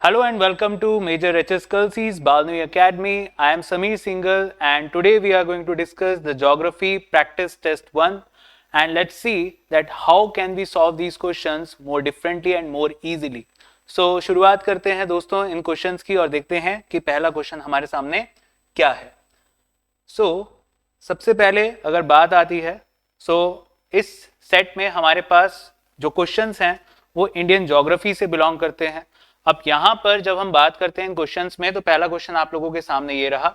Hello and welcome to Major HS Kelsey's Balnui Academy. I am Sameer Singhal and today we are going to discuss the Geography Practice Test 1 and let's see that how can we solve these questions more differently and more easily. So शुरुआत करते हैं दोस्तों इन questions की और देखते हैं कि पहला क्वेश्चन हमारे सामने क्या है. सबसे पहले अगर बात आती है इस सेट में हमारे पास जो क्वेश्चंस हैं वो इंडियन ज्योग्राफी से बिलोंग करते हैं. अब यहां पर जब हम बात करते हैं क्वेश्चंस में तो पहला क्वेश्चन आप लोगों के सामने ये रहा.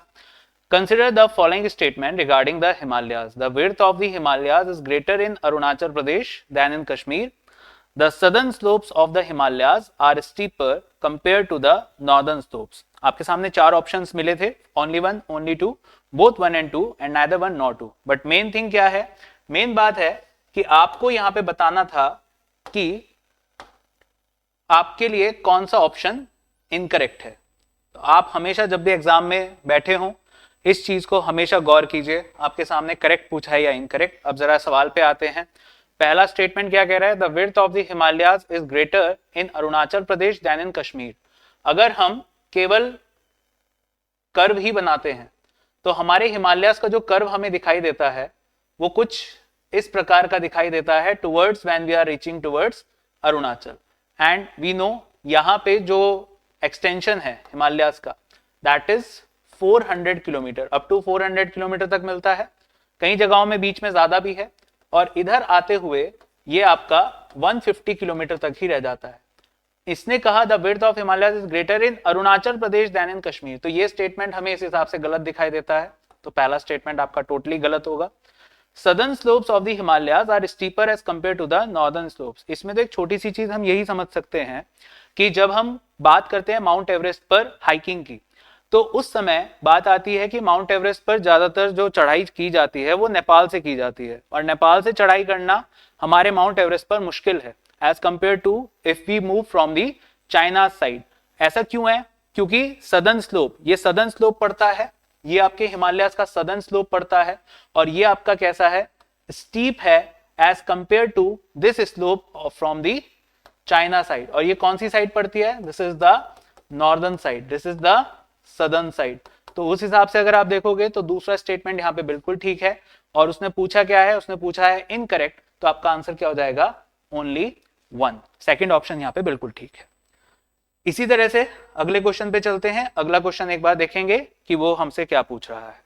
Consider the following statement regarding the Himalayas. The width of the Himalayas is greater in Arunachal Pradesh than in Kashmir. The southern slopes of the Himalayas are steeper compare to the northern slopes. आपके सामने चार ऑप्शंस मिले थे, only one, only two, both 1 and 2 and neither 1 nor 2. But main thing क्या है, main बात है कि आपको यहां पे बताना था कि आपके लिए कौन सा ऑप्शन इनकरेक्ट है. तो आप हमेशा जब भी एग्जाम में बैठे हो इस चीज को हमेशा गौर कीजिए, आपके सामने करेक्ट पूछा है या इनकरेक्ट. अब जरा सवाल पे आते हैं. पहला स्टेटमेंट क्या कह रहा है, the width of the Himalayas is greater in Arunachal Pradesh than in Kashmir. अगर हम केवल कर्व ही बनाते हैं तो हमारे हिमालयाज का जो कर्व हमें दिखाई देता है वो कुछ इस प्रकार का दिखाई देता है towards when we are reaching towards Arunachal. And we know यहां पे जो एक्सटेंशन है हिमालयाज का that is 400 kilometre, up to 400 kilometre तक मिलता है. कई जगहों में बीच में ज्यादा भी है और इधर आते हुए ये आपका 150 किलोमीटर तक ही रह जाता है. इसने कहा the width of Himalayas is greater in Arunachal Pradesh than in Kashmir. तो ये स्टेटमेंट हमें इस हिसाब से गलत दिखाई देता है. तो पहला स्टेटमेंट आपका टोटली गलत होगा. Southern slopes of the Himalayas are steeper as compare to the northern slopes. इसमें तो एक छोटी सी चीज हम यही समझ सकते हैं कि जब हम बात करते हैं माउंट एवरेस्ट पर हाइकिंग की तो उस समय बात आती है कि माउंट एवरेस्ट पर ज्यादातर जो चढ़ाई की जाती है वो नेपाल से की जाती है और नेपाल से चढ़ाई करना हमारे माउंट एवरेस्ट पर मुश्किल है as compare to if we move from the China side. ऐसा क्यों है, क्योंकि सदर्न स्लोप, ये सदर्न स्लोप पड़ता है, ये आपके हिमालयाज का सदर्न स्लोप पड़ता है और ये आपका कैसा है, स्टीप है as compare to this slope from the China side. और ये कौन सी साइड पड़ती है, this is the northern side, this is the southern side. तो उस हिसाब से अगर आप देखोगे तो दूसरा स्टेटमेंट यहाँ पे बिल्कुल ठीक है. और उसने पूछा क्या है, उसने पूछा है इनकरेक्ट, तो आपका आंसर क्या हो जाएगा, ओनली 1. सेकंड ऑप्शन यहाँ पे बिल्कुल ठीक है. इसी तरह से अगले क्वेश्चन पे चलते हैं. अगला क्वेश्चन एक बार देखेंगे कि वो हमसे क्या पूछ रहा है.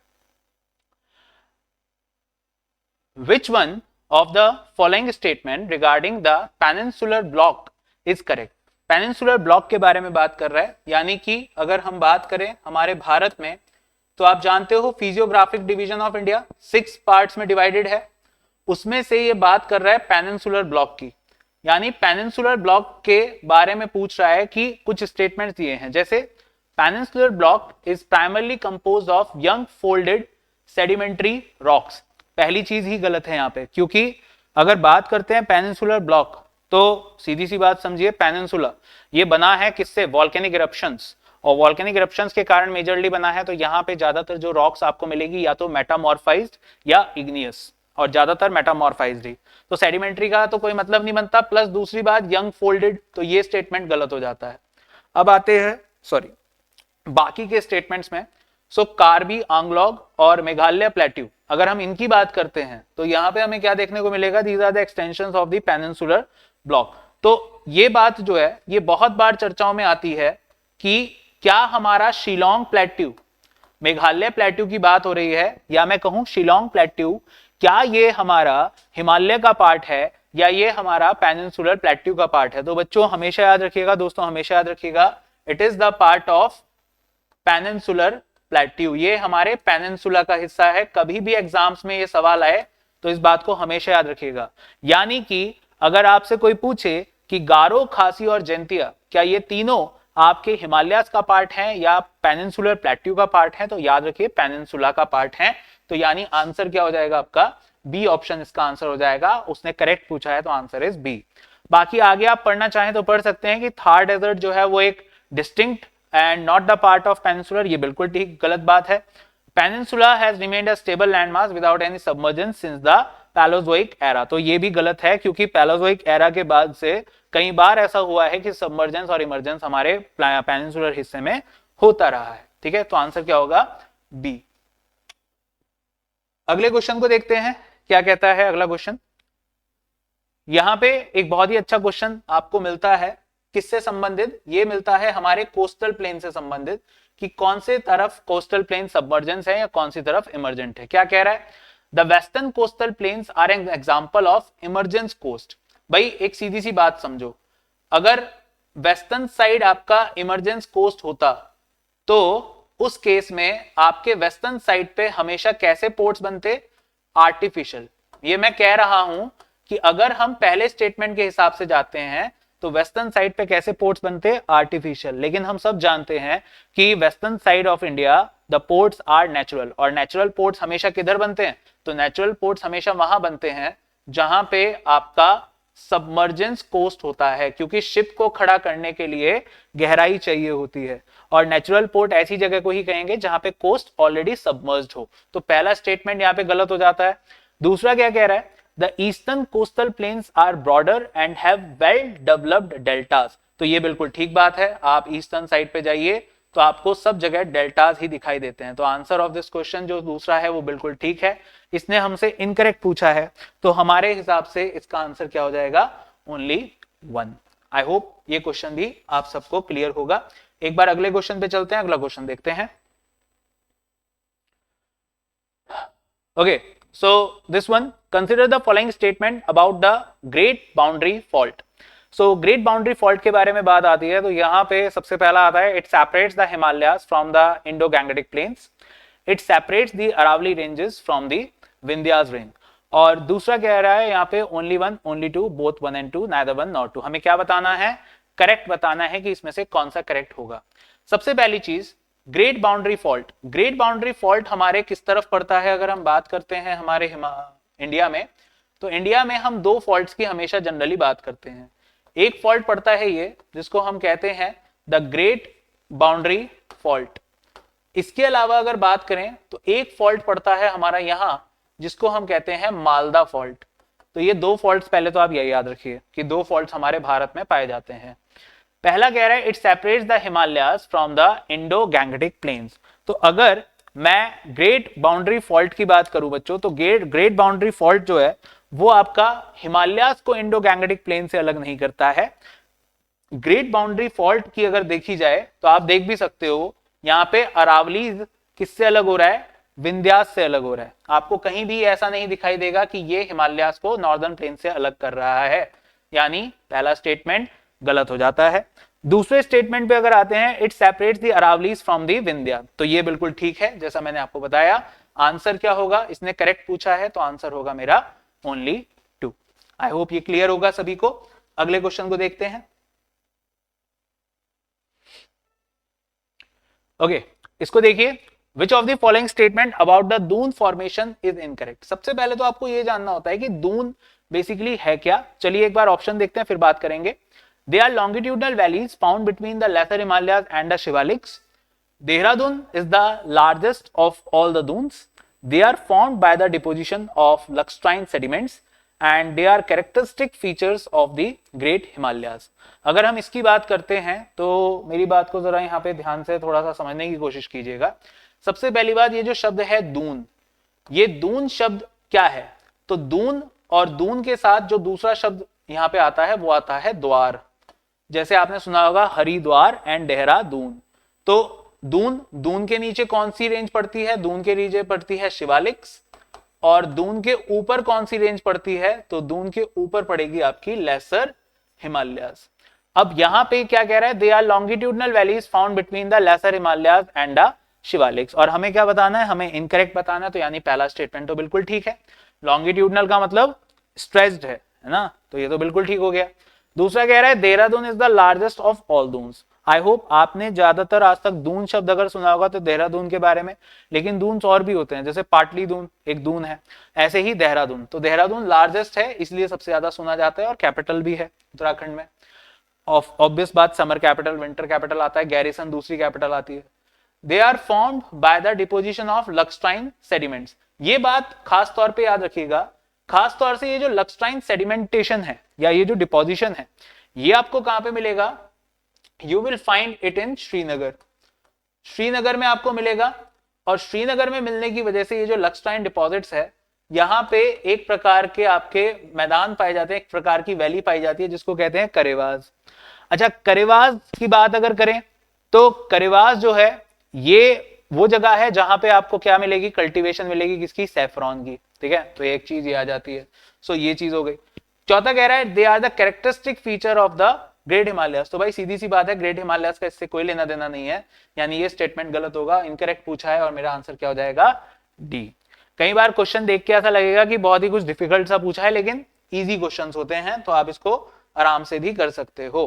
Which one of the following statement regarding the peninsular block is correct? Peninsular block के बारे में बात कर रहा है, यानी कि अगर हम बात करें हमारे भारत में तो आप जानते हो physiographic division of India 6 parts में डिवाइडेड है. उसमें से ये बात कर रहा है पेनिनसुलर ब्लॉक की, यानी पेनिनसुलर ब्लॉक के बारे में पूछ रहा है कि कुछ स्टेटमेंट्स दिए हैं जैसे peninsular block is primarily composed of young folded sedimentary rocks. पहली चीज ही गलत है यहाँ पे, क्योंकि अगर बात करते हैं पेनिनसुलर ब्लॉक तो सीधी सी बात समझिए, पेनिनसुला ये बना है किससे, वॉल्केनिक इरप्शंस, और वॉल्केनिक इरप्शंस के कारण मेजरली बना है. तो यहाँ पे ज्यादातर जो रॉक्स आपको मिलेगी या तो मेटामॉर्फाइज्ड या इग्नियस, और ज्यादातर मेटामॉर्फाइज्ड ही. तो सेडिमेंट्री का तो कोई मतलब नहीं बनता, प्लस दूसरी बात यंग फोल्डेड, तो ये स्टेटमेंट गलत हो जाता है. अब आते हैं बाकी के स्टेटमेंट्स में. कार्बी आंगलॉग और मेघालय प्लेट्यू, अगर हम इनकी बात करते हैं तो यहाँ पे हमें क्या देखने को मिलेगा, these are the extensions of the peninsular block. तो ये बात जो है ये बहुत बार चर्चाओं में आती है कि क्या हमारा शिलोंग प्लेट्यू, मेघालय प्लेट्यू की बात हो रही है या मैं कहूं शिलोंग प्लेट्यू, क्या ये हमारा हिमालय का पार्ट है या ये हमारा पेनिनसुलर प्लेट्यू का पार्ट है. तो बच्चों हमेशा याद रखिएगा, दोस्तों हमेशा याद रखिएगा, it is the part of peninsular plateau. ये हमारे पेनिनसुला का हिस्सा है. कभी भी एग्जाम्स में ये सवाल आए तो इस बात को हमेशा याद रखिएगा. यानी कि अगर आपसे कोई पूछे कि गारो, खासी और जैंतिया क्या ये तीनों आपके हिमालयाज का पार्ट हैं या पेनिनसुलर प्लेट्यू का पार्ट है, तो याद रखिए पेनिनसुला का पार्ट है. तो यानी आंसर क्या हो जाएगा आपका, बी ऑप्शन इसका आंसर हो जाएगा. उसने करेक्ट पूछा है तो आंसर इज बी. बाकी आगे आप पढ़ना चाहें तो पढ़ सकते हैं कि थार डेजर्ट जो है वो एक distinct and not the part of peninsular, ये बिल्कुल ठीक गलत बात है. Peninsula has remained a stable landmass without any submergence since the Palaeozoic era, तो ये भी गलत है क्योंकि पैलोजोइक एरा के बाद से कई बार ऐसा हुआ है कि सबमर्जेंस और इमर्जेंस हमारे पेनिनसुलर हिस्से में होता रहा है। ठीक है, तो आंसर क्या होगा? बी। अगले क्वेश्चन को देखते हैं, क्या कहता है अगला क्वेश्चन। यहां पे एक बहुत ही अच्छा क्वेश्चन आपको मिलता है, किससे संबंधित? ये मिलता है हमारे कोस्टल प्लेन से संबंधित, कि कौन से तरफ कोस्टल प्लेन सबमर्जेंस है या कौन सी तरफ इमर्जेंट है। क्या कह रहा है? The western coastal plains are an example of emergence coast. भाई एक सीधी सी बात समझो, अगर वेस्टर्न साइड आपका इमरजेंस कोस्ट होता तो उस केस में आपके वेस्टर्न साइड पे हमेशा कैसे पोर्ट्स बनते? आर्टिफिशियल। ये मैं कह रहा हूं कि अगर हम पहले स्टेटमेंट के हिसाब से जाते हैं तो वेस्टर्न साइड पे कैसे पोर्ट्स बनते? आर्टिफिशियल। लेकिन हम सब जानते हैं कि western side of India the ports are natural, और नेचुरल पोर्ट्स हमेशा किधर बनते हैं? तो नेचुरल पोर्ट्स हमेशा वहां बनते हैं जहां पे आपका सबमर्जेंस कोस्ट होता है, क्योंकि शिप को खड़ा करने के लिए गहराई चाहिए होती है, और नेचुरल पोर्ट ऐसी जगह को ही कहेंगे जहां पे कोस्ट ऑलरेडी सबमर्ज्ड हो। तो पहला स्टेटमेंट यहां पे गलत हो जाता है। दूसरा क्या कह रहा है? The eastern coastal plains are broader and have well developed deltas. तो ये बिल्कुल ठीक बात है, आप ईस्टर्न साइड पे जाइए तो आपको सब जगह डेल्टास ही दिखाई देते हैं। तो आंसर ऑफ दिस क्वेश्चन जो दूसरा है वो बिल्कुल ठीक है। इसने हमसे इनकरेक्ट पूछा है, तो हमारे हिसाब से इसका आंसर क्या हो जाएगा? ओनली 1। आई होप ये क्वेश्चन भी आप सबको क्लियर होगा। एक बार अगले क्वेश्चन पे चलते हैं, अगला क्वेश्चन देखते हैं। Okay, so this one, consider the following statement about the great boundary fault. So great boundary fault के बारे में बात आती है तो यहां पे सबसे पहला आता है, it separates the Himalayas from the Indo Gangetic plains, it separates the Aravalli ranges from the Vindhyas range. और दूसरा कह रहा है यहाँ पे only 1, only 2, both 1 and 2, neither 1 nor 2। हमें क्या बताना है? करेक्ट बताना है कि इसमें से कौन सा करेक्ट होगा। सबसे पहली चीज, great boundary fault. Great boundary fault हमारे किस तरफ पड़ता है? अगर हम बात करते हैं हमारे इंडिया में, तो इंडिया में हम दो फॉल्ट्स की हमेशा जनरली बात करते हैं। एक फॉल्ट पड़ता है ये जिसको हम कहते हैं द ग्रेट बाउंड्री फॉल्ट। इसके अलावा अगर बात करें तो एक फॉल्ट पड़ता है हमारा यहां जिसको हम कहते हैं मालदा फॉल्ट। तो ये दो फॉल्ट्स पहले तो आप यही याद रखिए कि दो फॉल्ट्स हमारे भारत में पाए जाते हैं। पहला कह रहा है it separates the Himalayas from the Indo Gangetic planes. तो अगर मैं ग्रेट बाउंड्री फॉल्ट की बात करूं बच्चों, तो ग्रेट बाउंड्री फॉल्ट जो है वो आपका हिमालयास को इंडो गैंगेटिक प्लेन से अलग नहीं करता है। ग्रेट बाउंड्री फॉल्ट की अगर देखी जाए तो आप देख भी सकते हो यहां पे अरावलीज किससे अलग हो रहा है? विंध्यास से अलग हो रहा है। आपको कहीं भी ऐसा नहीं दिखाई देगा कि ये हिमालयास को नॉर्दर्न प्लेन से अलग कर रहा है, यानी पहला स्टेटमेंट गलत हो जाता है। दूसरे स्टेटमेंट पे अगर आते हैं, it separates the Aravallis from the Vindhya, तो ये बिल्कुल ठीक है जैसा मैंने आपको बताया। आंसर क्या होगा? इसने करेक्ट पूछा है तो आंसर होगा मेरा ओनली 2। आई होप ये क्लियर होगा सभी को। अगले क्वेश्चन को देखते हैं। ओके, इसको देखिए, विच of the following statement about the Doon formation is incorrect. सबसे पहले तो आपको यह जानना होता है कि दून बेसिकली है क्या। चलिए एक बार ऑप्शन देखते हैं फिर बात करेंगे। They are longitudinal valleys found between the lesser Himalayas and the Shivaliks. Dehradun is the largest of all the duns. They are formed by the deposition of luxtrine sediments and they are characteristic features of the Great Himalayas। अगर हम इसकी बात करते हैं तो मेरी बात को जरा यहाँ पे ध्यान से थोड़ा सा समझने की कोशिश कीजिएगा। सबसे पहली बात, ये जो शब्द है दून, ये दून शब्द क्या है? तो दून और दून के साथ जो दूसरा शब्द यहाँ पे आता है वो आता है द्वार। जैसे आपने सुना होगा हरिद्वार एंड देहरादून। तो दून के नीचे कौन सी रेंज पड़ती है? दून के नीचे पड़ती है शिवालिक्स। और दून के ऊपर कौन सी रेंज पड़ती है? तो दून के ऊपर पड़ेगी आपकी लेसर हिमालयाज। अब यहां पे क्या कह रहा है? They are longitudinal valleys found between the lesser Himalayas and the Shivaliks. और हमें क्या बताना है? हमें इनकरेक्ट बताना है। तो यानी पहला स्टेटमेंट तो बिल्कुल ठीक है, लॉन्गिट्यूडनल का मतलब स्ट्रेच्ड है ना, तो ये तो बिल्कुल ठीक हो गया। दूसरा कह रहा है Dehradun is the largest of all duns. I hope आपने ज्यादातर आज तक दून शब्द अगर सुना होगा तो देहरादून के बारे में, लेकिन दून्स और भी होते हैं, जैसे पाटली दून एक दून है, ऐसे ही देहरादून। तो देहरादून लार्जेस्ट है इसलिए सबसे ज्यादा सुना जाता है और कैपिटल भी है उत्तराखंड में। ऑब्वियस बात, समर कैपिटल विंटर कैपिटल आता है, गैरिसन दूसरी कैपिटल आती है। They are formed by the deposition of lacustrine sediments. ये बात खास तौर पे याद रखिएगा, खास तौर से ये जो लक्सट्राइन सेडिमेंटेशन है या ये जो डिपोजिशन है, ये आपको कहां पे मिलेगा? You will find it in Srinagar. Srinagar में आपको मिलेगा, और श्रीनगर में मिलने की वजह से ये जो लक्सटाइन डिपॉजिट्स है, यहाँ पे एक प्रकार के आपके मैदान पाए जाते हैं, एक प्रकार की वैली पाई जाती है जिसको कहते हैं करेवाज। अच्छा, करेवाज की बात अगर करें तो करेवाज जो है ये वो जगह है जहां पे आपको क्या मिलेगी? कल्टीवेशन मिलेगी, किसकी? सैफरॉन की। ठीक है, तो एक चीज ये आ जाती है। सो ये चीज हो गई। चौथा कह रहा है they are the characteristic feature of the great Himalayas. तो भाई सीधी सी बात है, ग्रेट हिमालयस का इससे कोई लेना देना नहीं है, यानी ये स्टेटमेंट गलत होगा, इनकरेक्ट पूछा है, और मेरा आंसर क्या हो जाएगा? डी। कई बार क्वेश्चन देख के ऐसा लगेगा कि बहुत ही कुछ डिफिकल्ट सा पूछा है, लेकिन इजी क्वेश्चंस होते हैं, तो आप इसको आराम से भी कर सकते हो।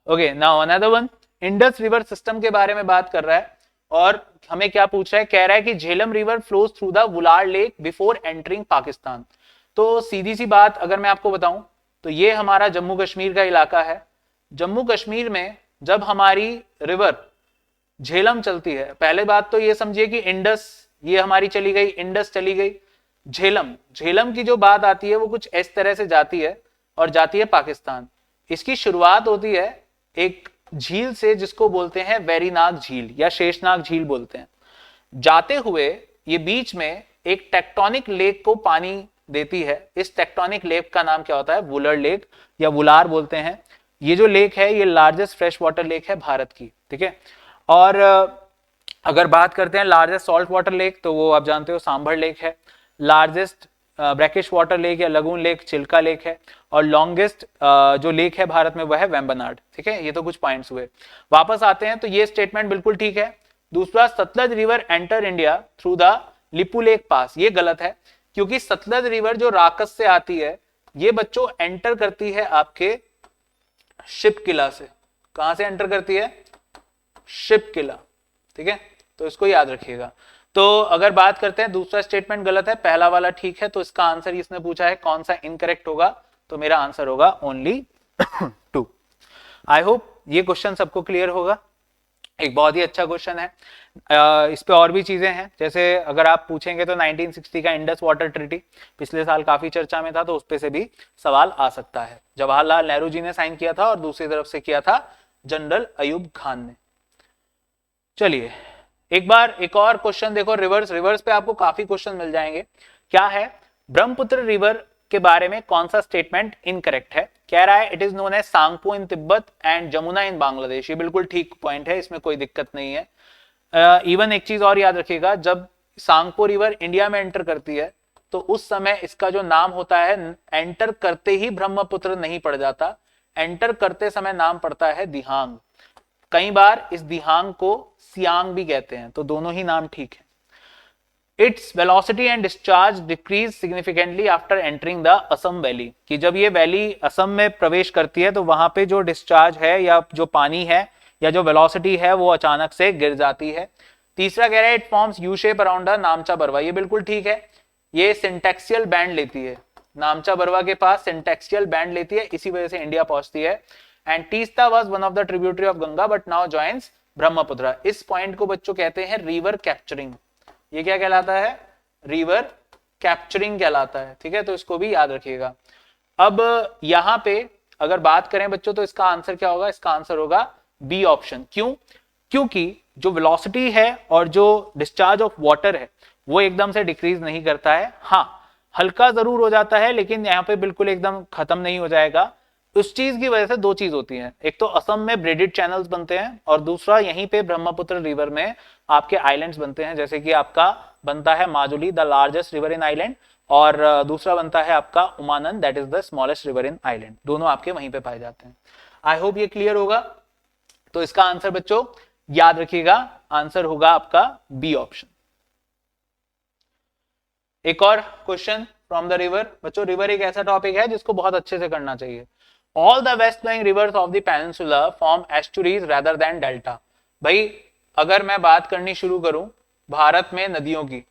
Okay, now another one, Indus river system के बारे में बात कर रहा है, और हमें क्या पूछ रहा है? कह रहा है कि Jhelum river flows through the Wular lake before entering Pakistan. तो सीधी सी बात अगर मैं आपको बताऊं तो ये हमारा जम्मू कश्मीर का इलाका है। जम्मू कश्मीर में जब हमारी रिवर झेलम चलती है, पहले बात तो ये समझिए कि इंडस ये हमारी चली गई, इंडस चली गई, झेलम, झेलम की जो बात आती है वो कुछ इस तरह से जाती है और जाती है पाकिस्तान। इसकी शुरुआत होती है एक झील से जिसको बोलते हैं वेरीनाग झील या शेषनाग झील बोलते हैं। जाते हुए ये बीच में एक टेक्टोनिक लेक को पानी देती है। इस टेक्टोनिक लेक का नाम क्या होता है? वुलर लेक या वुलार बोलते हैं। ये जो लेक है ये लार्जेस्ट फ्रेश वाटर लेक है भारत की। ठीक है, और अगर बात करते हैं लार्जेस्ट सॉल्ट वाटर लेक तो वो आप जानते हो सांभर लेक है। लार्जेस्ट ब्रैकिश वाटर लेक या लगून लेक चिल्का लेक है, और लॉन्गेस्ट जो लेक है भारत में वह है वेम्बनाड। ठीक है, ये तो कुछ पॉइंट्स हुए। वापस आते हैं तो ये स्टेटमेंट बिल्कुल ठीक है। दूसरा, Sutlej river enter India through the Lipulekh pass, ये गलत है, क्योंकि सतलज रिवर जो राकस से आती है ये बच्चों एंटर करती है आपके शिप किला से। कहां से एंटर करती है? शिप किला। ठीक है, तो इसको याद रखिएगा। तो अगर बात करते हैं, दूसरा स्टेटमेंट गलत है, पहला वाला ठीक है, तो इसका आंसर इसने पूछा है कौन सा इनकरेक्ट होगा, तो मेरा आंसर होगा ओनली 2। आई होप ये क्वेश्चन सबको क्लियर होगा। एक बहुत ही अच्छा क्वेश्चन है। इस पे और भी चीजें हैं, जैसे अगर आप पूछेंगे तो 1960 का इंडस वाटर ट्रीटी पिछले साल काफी चर्चा में था, तो उस पे से भी सवाल आ सकता है। जवाहरलाल नेहरू जी ने साइन किया था और दूसरी तरफ से किया था जनरल अयूब खान ने। चलिए एक बार एक और क्वेश्चन देखो, रिवर्स पे आपको काफी क्वेश्चन मिल जाएंगे। क्या है? ब्रह्मपुत्र रिवर के बारे में कौन सा स्टेटमेंट इनकरेक्ट है? कह रहा है it is known as Tsangpo in Tibet and Jamuna in Bangladesh. ये बिल्कुल ठीक पॉइंट है, इसमें कोई दिक्कत नहीं है। इवन एक चीज और याद रखिएगा, जब सांगपो रिवर इंडिया में एंटर करती है तो उस समय इसका जो नाम होता है, एंटर करते ही ब्रह्मपुत्र नहीं पड़ जाता, एंटर करते समय नाम पड़ता है दिहांग। कई बार इस दिहांग को सियांग भी कहते हैं, तो दोनों ही नाम ठीक है। Its velocity and discharge decrease significantly after entering the Assam valley, कि जब ये वैली असम में प्रवेश करती है तो वहां पे जो डिस्चार्ज है या जो पानी है या जो वेलोसिटी है वो अचानक से गिर जाती है। तीसरा कह रहा है it forms U shape around the नामचा Barwa. ये बिल्कुल ठीक है, ये सिंटेक्सियल बैंड लेती है, नामचा बरवा के पास सिंटेक्सियल बैंड लेती है, इसी वजह से इंडिया पहुंचती है। And Teesta was one of the tributary of Ganga but now joins Brahmaputra. इस पॉइंट को बच्चों कहते हैं रिवर कैप्चरिंग। ये क्या कहलाता है? रिवर कैप्चरिंग कहलाता है। ठीक है, तो इसको भी याद रखिएगा। अब यहां पे अगर बात करें बच्चों तो इसका आंसर क्या होगा? इसका आंसर होगा बी ऑप्शन। क्यों? क्योंकि जो वेलोसिटी है और जो डिस्चार्ज ऑफ वाटर है वो एकदम से डिक्रीज नहीं करता है। हाँ, हल्का जरूर हो जाता है, लेकिन यहाँ पे बिल्कुल एकदम खत्म नहीं हो जाएगा। उस चीज की वजह से दो चीज होती है, एक तो असम में ब्रेडेड चैनल्स बनते हैं, और दूसरा यहीं पे ब्रह्मपुत्र रिवर में आपके आइलैंड्स बनते हैं, जैसे कि आपका बनता है Majuli the largest river in island, और दूसरा बनता है आपका Umanand that is the smallest river in island. दोनों आपके वहीं पे पाए जाते हैं। आई होप ये क्लियर होगा। तो इसका आंसर बच्चों याद रखिएगा, आंसर होगा आपका बी ऑप्शन। एक और क्वेश्चन फ्रॉम द रिवर। बच्चों रिवर एक ऐसा टॉपिक है जिसको बहुत अच्छे से करना चाहिए। All the west flowing rivers of the peninsula form estuaries rather than delta। भाई अगर मैं बात करनी शुरू करूं भारत में नदियों की,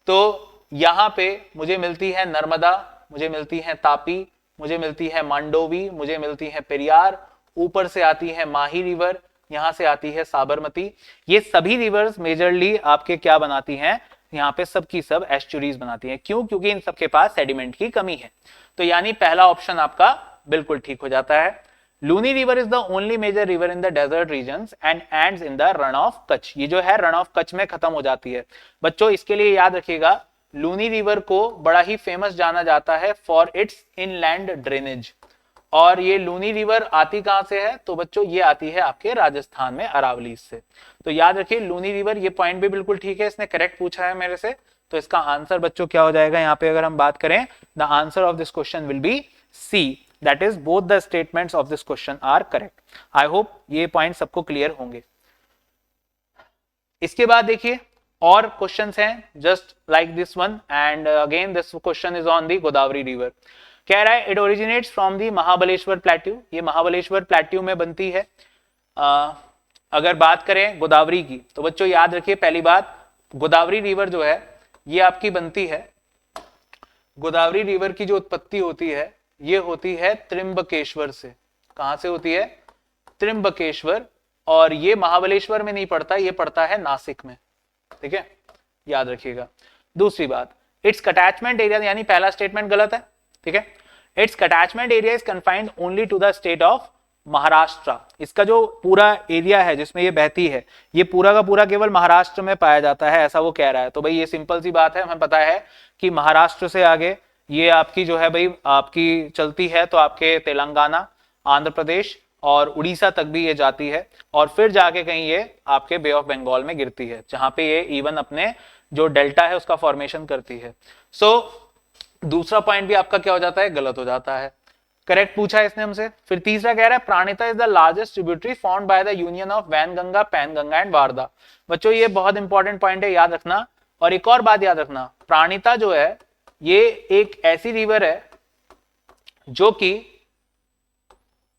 तो यहां पे मुझे मिलती है नर्मदा, मुझे मिलती है तापी, मुझे मिलती है मांडोवी, मुझे मिलती है पेरियार, ऊपर से आती है माही रिवर, यहां से आती है साबरमती। ये सभी रिवर्स मेजरली आपके क्या बनाती हैं? यहाँ पे सबकी सब एस्चुरीज बनाती हैं। क्यों? क्योंकि इन सबके पास सेडिमेंट की कमी है। तो यानी पहला ऑप्शन आपका बिल्कुल ठीक हो जाता है। Luni river is the only major river in the desert regions and ends in the Rann of Kutch. ये जो है रन ऑफ कच्छ में खत्म हो जाती है। बच्चों इसके लिए याद रखिएगा, लूनी रिवर को बड़ा ही फेमस जाना जाता है फॉर इट्स इनलैंड ड्रेनेज। और ये लूनी रिवर आती कहां से है? तो बच्चों ये आती है आपके राजस्थान में अरावली से। तो याद रखिए लूनी रिवर, ये पॉइंट भी बिल्कुल ठीक है, इसने करेक्ट पूछा है मेरे से। तो इसका आंसर बच्चों क्या हो जाएगा यहाँ पे? अगर हम बात करें, the answer of this question will be C, that is both the statements of this question are correct. I hope ये पॉइंट सबको क्लियर होंगे। इसके बाद देखिए और क्वेश्चंस हैं just like this one, and again this question is on the Godavari river. कह रहा है it originates from the Mahabaleshwar plateau. ये महाबलेश्वर प्लेट्यू में बनती है। अगर बात करें गोदावरी की तो बच्चों याद रखिए पहली बात, गोदावरी रिवर जो है ये आपकी बनती है, गोदावरी रिवर की जो उत्पत्ति होती है ये होती है त्रिंबकेश्वर से। कहां से होती है? त्रिंबकेश्वर। और ये महाबलेश्वर में नहीं पड़ता, ये पड़ता है नासिक में। ठीक है, याद रखिएगा। दूसरी बात, इट्स कटैचमेंट एरिया, यानी पहला स्टेटमेंट गलत है। ठीक है, its catchment area is confined only to the state of Maharashtra. इसका जो पूरा एरिया है जिसमें ये बहती है, ये पूरा का पूरा केवल महाराष्ट्र में पाया जाता है, ऐसा वो कह रहा है। तो भाई ये सिंपल सी बात है, हमें पता है कि महाराष्ट्र से आगे ये आपकी जो है भाई आपकी चलती है तो आपके तेलंगाना, आंध्र प्रदेश और उड़ीसा तक भी ये जाती है, और फिर जाके कहीं ये आपके बे ऑफ बंगाल में गिरती है, जहां पे ये इवन अपने जो डेल्टा है उसका फॉर्मेशन करती है। सो दूसरा पॉइंट भी आपका क्या हो जाता है? गलत हो जाता है। करेक्ट पूछा है इसने हमसे। फिर तीसरा कह रहा है Pranhita is the largest tributary found by the union of Wainganga, Penganga and Wardha. बच्चों ये बहुत इंपॉर्टेंट पॉइंट है, याद रखना। और एक और बात याद रखना, प्राणिता जो है ये एक ऐसी रिवर है जो कि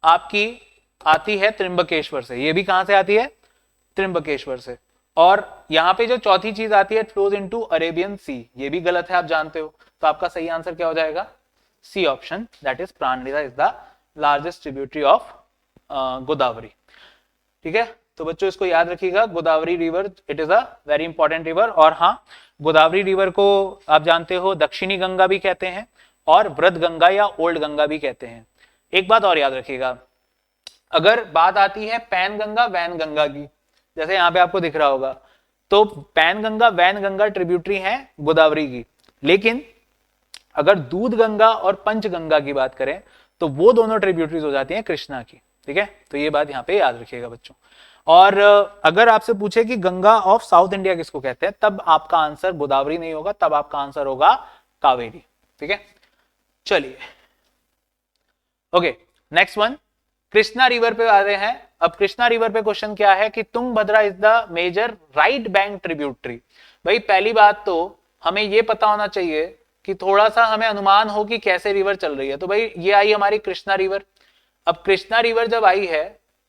आपकी आती है त्रिंबकेश्वर से। ये भी कहां से आती है? त्रिंबकेश्वर से। और यहां पे जो चौथी चीज आती है, फ्लोज इनटू अरेबियन सी, ये भी गलत है, आप जानते हो। तो आपका सही आंसर क्या हो जाएगा? C option, that is Pranhita is the largest tributary of Godavari. ठीक है, तो बच्चों इसको याद रखिएगा, Godavari river it is a very important river. और हाँ, गोदावरी रिवर को आप जानते हो दक्षिणी गंगा भी कहते हैं और वृद्ध गंगा या ओल्ड गंगा भी कहते हैं। एक बात और याद रखिएगा, अगर बात आती है पैन गंगा वैन गंगा की, जैसे यहाँ पे आपको दिख रहा होगा, तो Penganga Wainganga tributary है गोदावरी की। लेकिन अगर दूध गंगा और पंच गंगा की बात करें तो वो दोनों ट्रिब्यूटरीज हो जाती हैं कृष्णा की। ठीक है, तो ये बात यहाँ पे याद रखिएगा बच्चों। और अगर आपसे पूछे कि गंगा ऑफ साउथ इंडिया किसको कहते हैं, तब आपका आंसर गोदावरी नहीं होगा, तब आपका आंसर होगा कावेरी। ठीक है, चलिए okay, next one Krishna river पे आ रहे हैं। अब कृष्णा रिवर पे क्वेश्चन क्या है कि Tungabhadra is the major right bank tributary. भाई पहली बात तो हमें ये पता होना चाहिए कि थोड़ा सा हमें अनुमान हो कि कैसे रिवर चल रही है। तो भाई ये आई हमारी कृष्णा रिवर। अब कृष्णा रिवर जब आई है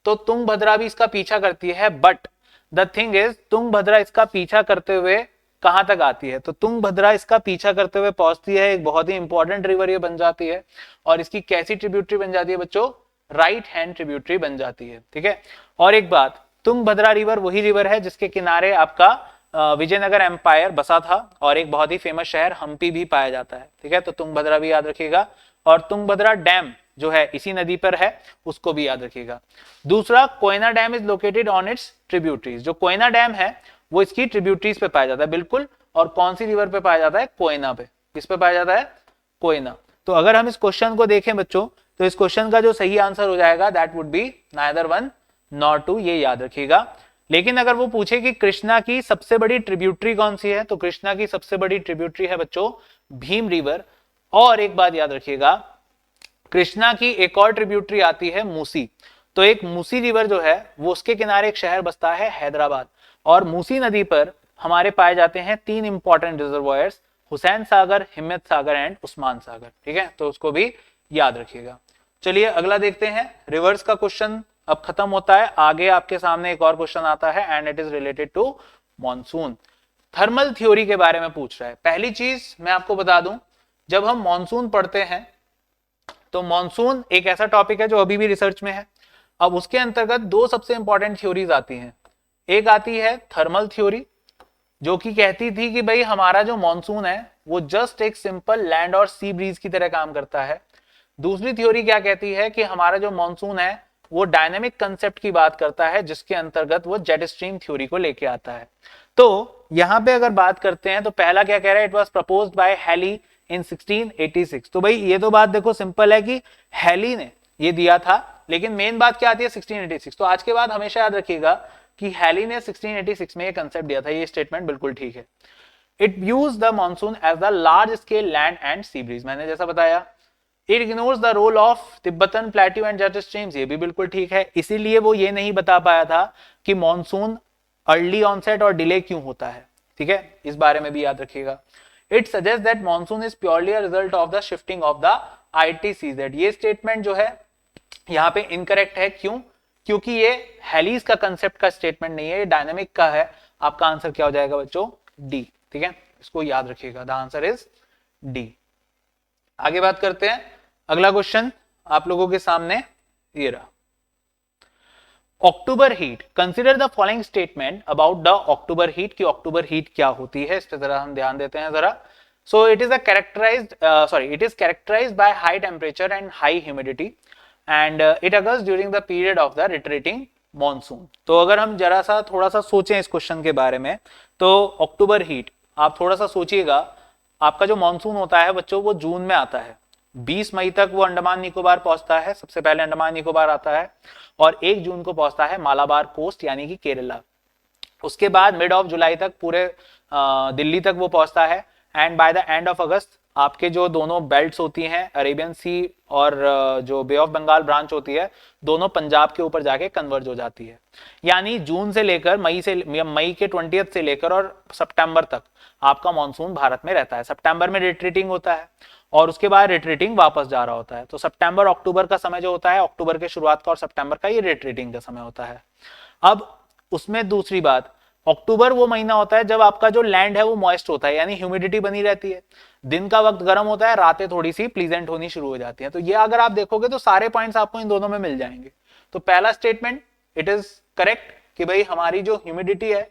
तो तुंगभद्रा भी इसका पीछा करती है, but the thing is Tungabhadra इसका पीछा करते हुए कहां तक आती है? तो तुंगभद्रा इसका पीछा करते हुए पहुंचती है, एक बहुत ही इंपॉर्टेंट रिवर ये बन जाती है। और इसकी कैसी ट्रिब्यूटरी बन जाती है बच्चों? राइट हैंड ट्रिब्यूटरी बन जाती है। ठीक है, और एक बात, तुंगभद्रा रिवर वही रिवर है जिसके किनारे आपका विजयनगर एम्पायर बसा था, और एक बहुत ही फेमस शहर हम्पी भी पाया जाता है। ठीक है, तो तुंगभद्रा भी याद रखिएगा। और तुंगभद्रा डैम जो है इसी नदी पर है, उसको भी याद रखिएगा। दूसरा, Koyna dam is located on it's tributaries. जो कोयना डैम है वो इसकी ट्रिब्यूटरीज पे पाया जाता है, बिल्कुल। और कौन सी रिवर पे पाया जाता है? कोयना पे। किस पे पाया जाता है? कोयना। तो अगर हम इस क्वेश्चन को देखें बच्चों, तो इस क्वेश्चन का जो सही आंसर हो जाएगा that would be neither one nor two, ये याद रखिएगा। लेकिन अगर वो पूछे कि कृष्णा की सबसे बड़ी ट्रिब्यूटरी कौन सी है, तो कृष्णा की सबसे बड़ी ट्रिब्यूटरी है बच्चों भीम रिवर। और एक बात याद रखिएगा, कृष्णा की एक और ट्रिब्यूटरी आती है मूसी। तो एक मूसी रिवर जो है वो उसके किनारे एक शहर बसता है हैदराबाद। और मूसी नदी पर हमारे पाए जाते हैं 3 इंपॉर्टेंट रिजर्वॉयर्स, हुसैन सागर, हिम्मत सागर एंड उस्मान सागर। ठीक है, तो उसको भी याद रखिएगा। चलिए अगला देखते हैं। रिवर्स का क्वेश्चन अब खत्म होता है, आगे आपके सामने एक और क्वेश्चन आता है and it is related to monsoon. Thermal theory के बारे में पूछ रहा है। पहली चीज मैं आपको बता दूं, जब हम मॉनसून पढ़ते हैं तो मॉनसून एक ऐसा टॉपिक है जो अभी भी रिसर्च में है। अब उसके अंतर्गत 2 सबसे इंपॉर्टेंट थ्योरीज आती हैं। एक आती है थर्मल थ्योरी, जो कि कहती थी कि भाई हमारा जो मॉनसून है वो जस्ट एक सिंपल लैंड और सी ब्रीज की तरह काम करता है। दूसरी थ्योरी क्या कहती है कि हमारा जो मॉनसून है वो डायनेमिक कंसेप्ट की बात करता है, जिसके अंतर्गत वो जेट स्ट्रीम थ्योरी को लेके आता है। तो यहां पे अगर बात करते हैं तो पहला क्या कह रहा है, it was proposed by Halley in 1686। तो भाई ये तो बात देखो सिंपल है कि हैली ने ये दिया था, लेकिन मेन बात क्या आती है 1686। तो आज के बाद हमेशा याद रखिएगा कि हैली ने 1686 में ये कंसेप्ट दिया था, ये स्टेटमेंट बिल्कुल ठीक है। It views the monsoon as the large scale land and sea breeze, मैंने जैसा बताया। It ignores the role of Tibetan plateau and jet streams, ये भी बिल्कुल ठीक है। इसीलिए वो ये नहीं बता पाया था कि मॉनसून अर्ली ऑनसेट और डिले क्यों होता है, ठीक है, इस बारे में भी याद रखिएगा। It suggest that monsoon is purely a result of the shifting of the ITCZ, ये स्टेटमेंट जो है यहाँ पे इनकरेक्ट है। क्यों? क्योंकि ये हेलीज का कंसेप्ट का स्टेटमेंट नहीं है, ये डायनेमिक का है। आपका आंसर क्या हो जाएगा बच्चों? डी, ठीक है, इसको याद रखिएगा, द आंसर इज डी। आगे बात करते हैं, अगला क्वेश्चन आप लोगों के सामने ये रहा। October heat, consider the following statement about the October heat, कि अक्टूबर हीट क्या होती है, इस पे जरा हम ध्यान देते हैं जरा। So it is characterised by high temperature and high humidity and it occurs during the period of the retreating monsoon. तो अगर हम जरा सा थोड़ा सा सोचें इस क्वेश्चन के बारे में, तो अक्टूबर हीट आप थोड़ा सा सोचिएगा, आपका जो मॉनसून होता है बच्चों वो जून में आता है, 20 मई तक वो अंडमान निकोबार पहुंचता है, सबसे पहले अंडमान निकोबार आता है, और 1 जून को पहुंचता है मालाबार कोस्ट यानी कि केरला। उसके बाद मिड ऑफ जुलाई तक पूरे दिल्ली तक वो पहुंचता है, and by the end of अगस्त आपके जो दोनों बेल्ट्स होती हैं, अरेबियन सी और जो बे ऑफ बंगाल ब्रांच होती है, दोनों पंजाब के ऊपर जाके कन्वर्ज हो जाती है। यानी जून से लेकर मई के 20 से लेकर और सितंबर तक आपका मॉनसून भारत में रहता है। सितंबर में रिट्रीटिंग होता है और उसके बाद रिट्रीटिंग वापस जा रहा होता है। तो सितंबर अक्टूबर का समय जो होता है, अक्टूबर के शुरुआत का और सितंबर का, ये रिट्रीटिंग का समय होता है। अब उसमें दूसरी बात, अक्टूबर वो महीना होता है जब आपका जो लैंड है वो मॉइस्ट होता है, यानी ह्यूमिडिटी बनी रहती है, दिन का वक्त गर्म होता है, रातें थोड़ी सी प्लीजेंट होनी शुरू हो जाती हैं। तो ये अगर आप देखोगे तो सारे पॉइंट्स आपको इन दोनों में मिल जाएंगे। तो पहला स्टेटमेंट इट इज करेक्ट कि भाई हमारी जो ह्यूमिडिटी है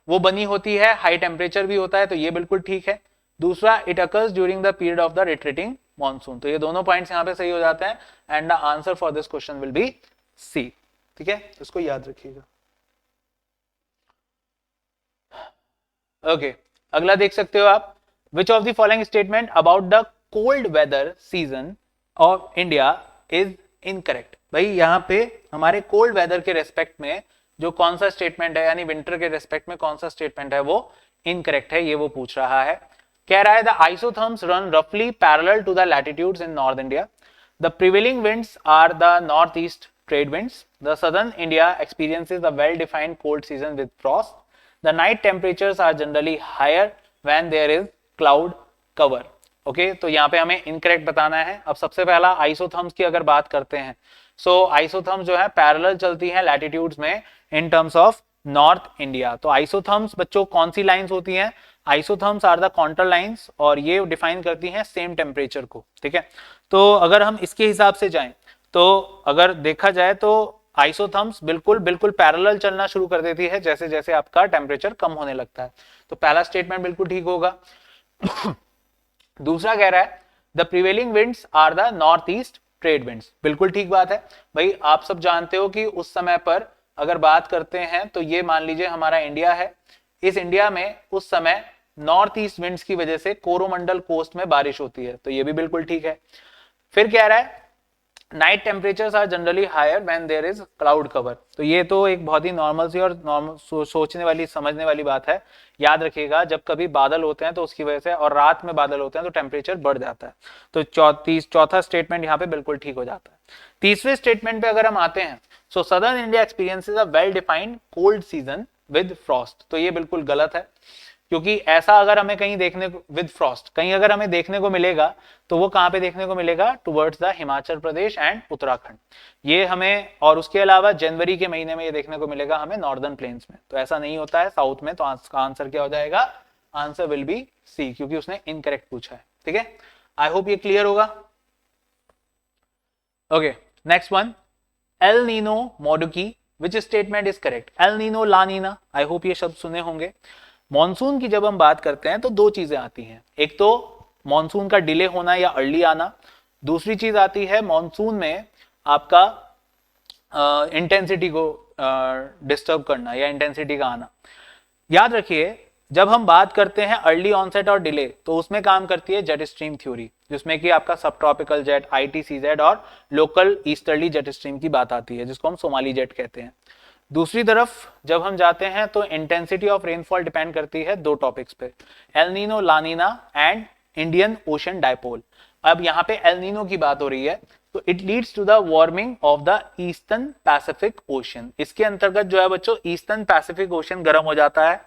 वो बनी होती है, हाई टेम्परेचर भी होता है, तो ये बिल्कुल ठीक है। दूसरा, it occurs during the period of the retreating monsoon, तो ये दोनों पॉइंट्स यहां पे सही हो जाते हैं, and the answer for this question will be C, ठीक है, इसको याद रखिएगा। ओके, अगला देख सकते हो आप, which of the following statement about the cold weather season of India is incorrect. भाई यहाँ पे हमारे कोल्ड वेदर के रेस्पेक्ट में जो कौन सा स्टेटमेंट है, यानी विंटर के रेस्पेक्ट में कौन सा स्टेटमेंट है वो इनकरेक्ट है, ये वो पूछ रहा है। कह रहा है द आइसोथर्म्स रन रफली parallel to the latitudes in north India, the prevailing winds are the north east trade winds, the southern India experiences a well defined cold season with frost, the night temperatures are generally higher when there is cloud cover। Okay, तो यहाँ पे हमें incorrect बताना है। अब सबसे पहला isotherms की अगर बात करते हैं, सो आइसोथर्म्स जो है पैरेलल चलती हैं लैटिट्यूड्स में in terms of north India. तो आइसोथर्म्स बच्चों कौन सी लाइंस होती हैं? Isotherms are the contour lines, और ये डिफाइन करती हैं सेम टेम्परेचर को, ठीक है। तो अगर हम इसके हिसाब से जाएं, तो अगर देखा जाए तो आइसोथर्म्स बिल्कुल बिल्कुल पैरेलल चलना शुरू कर देती है जैसे जैसे आपका टेम्परेचर कम होने लगता है। तो पहला स्टेटमेंट बिल्कुल ठीक होगा। दूसरा कह रहा है the prevailing winds are the north east trade winds, बिल्कुल ठीक बात है। भाई आप सब जानते हो कि उस समय पर अगर बात करते हैं तो ये मान लीजिए हमारा इंडिया है, इस इंडिया में उस समय नॉर्थ ईस्ट विंड्स की वजह से कोरोमंडल कोस्ट में बारिश होती है, तो ये भी बिल्कुल ठीक है। फिर कह रहा है night temperatures are generally higher when there is cloud cover, तो ये तो एक बहुत ही नॉर्मल सी और नॉर्मल सोचने वाली समझने वाली बात है। याद रखिएगा जब कभी बादल होते हैं तो उसकी वजह से, और रात में बादल होते हैं तो टेम्परेचर बढ़ जाता है। तो चौथा स्टेटमेंट यहाँ पे बिल्कुल ठीक हो जाता है। तीसरे स्टेटमेंट पे अगर हम आते हैं, so southern India experiences a well defined cold season with frost, तो ये बिल्कुल गलत है, क्योंकि ऐसा अगर हमें कहीं देखने को विद फ्रॉस्ट कहीं अगर हमें देखने को मिलेगा तो वो कहां पे देखने को मिलेगा? Towards the Himachal Pradesh and Uttarakhand, ये हमें, और उसके अलावा जनवरी के महीने में ये देखने को मिलेगा हमें नॉर्दर्न प्लेन्स में। तो ऐसा नहीं होता है साउथ में। तो आंसर क्या हो जाएगा? आंसर विल बी सी, क्योंकि उसने इनकरेक्ट पूछा है, ठीक है। आई होप ये क्लियर होगा। Okay, next one, El Nino Modoki, which statement is correct? El Nino, La Nina, I hope ये शब्द सुने होंगे। मॉनसून की जब हम बात करते हैं तो दो चीजें आती हैं, एक तो मॉनसून का डिले होना या अर्ली आना, दूसरी चीज आती है मॉनसून में आपका इंटेंसिटी को डिस्टर्ब करना या इंटेंसिटी का आना। याद रखिए जब हम बात करते हैं अर्ली ऑनसेट और डिले तो उसमें काम करती है जेट स्ट्रीम थ्योरी, जिसमें कि आपका सब ट्रॉपिकल जेट, ITCZ और लोकल ईस्टर्ली जेट स्ट्रीम की बात आती है, जिसको हम सोमाली जेट कहते हैं। दूसरी तरफ जब हम जाते हैं तो इंटेंसिटी ऑफ रेनफॉल डिपेंड करती है दो टॉपिक्स पे, El Nino, La Nina and Indian Ocean dipole. अब यहाँ पे एल नीनो की बात हो रही है तो it leads to the warming of the eastern Pacific Ocean. इसके अंतर्गत जो है बच्चों ईस्टर्न पैसिफिक ओशन गर्म हो जाता है।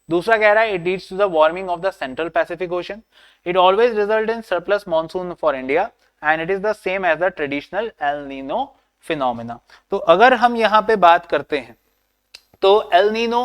दूसरा कह रहा है it leads to the warming of the central Pacific Ocean. It always result in surplus monsoon for India and it is the same as the traditional El Nino phenomena. तो अगर हम यहाँ पे बात करते हैं तो एल नीनो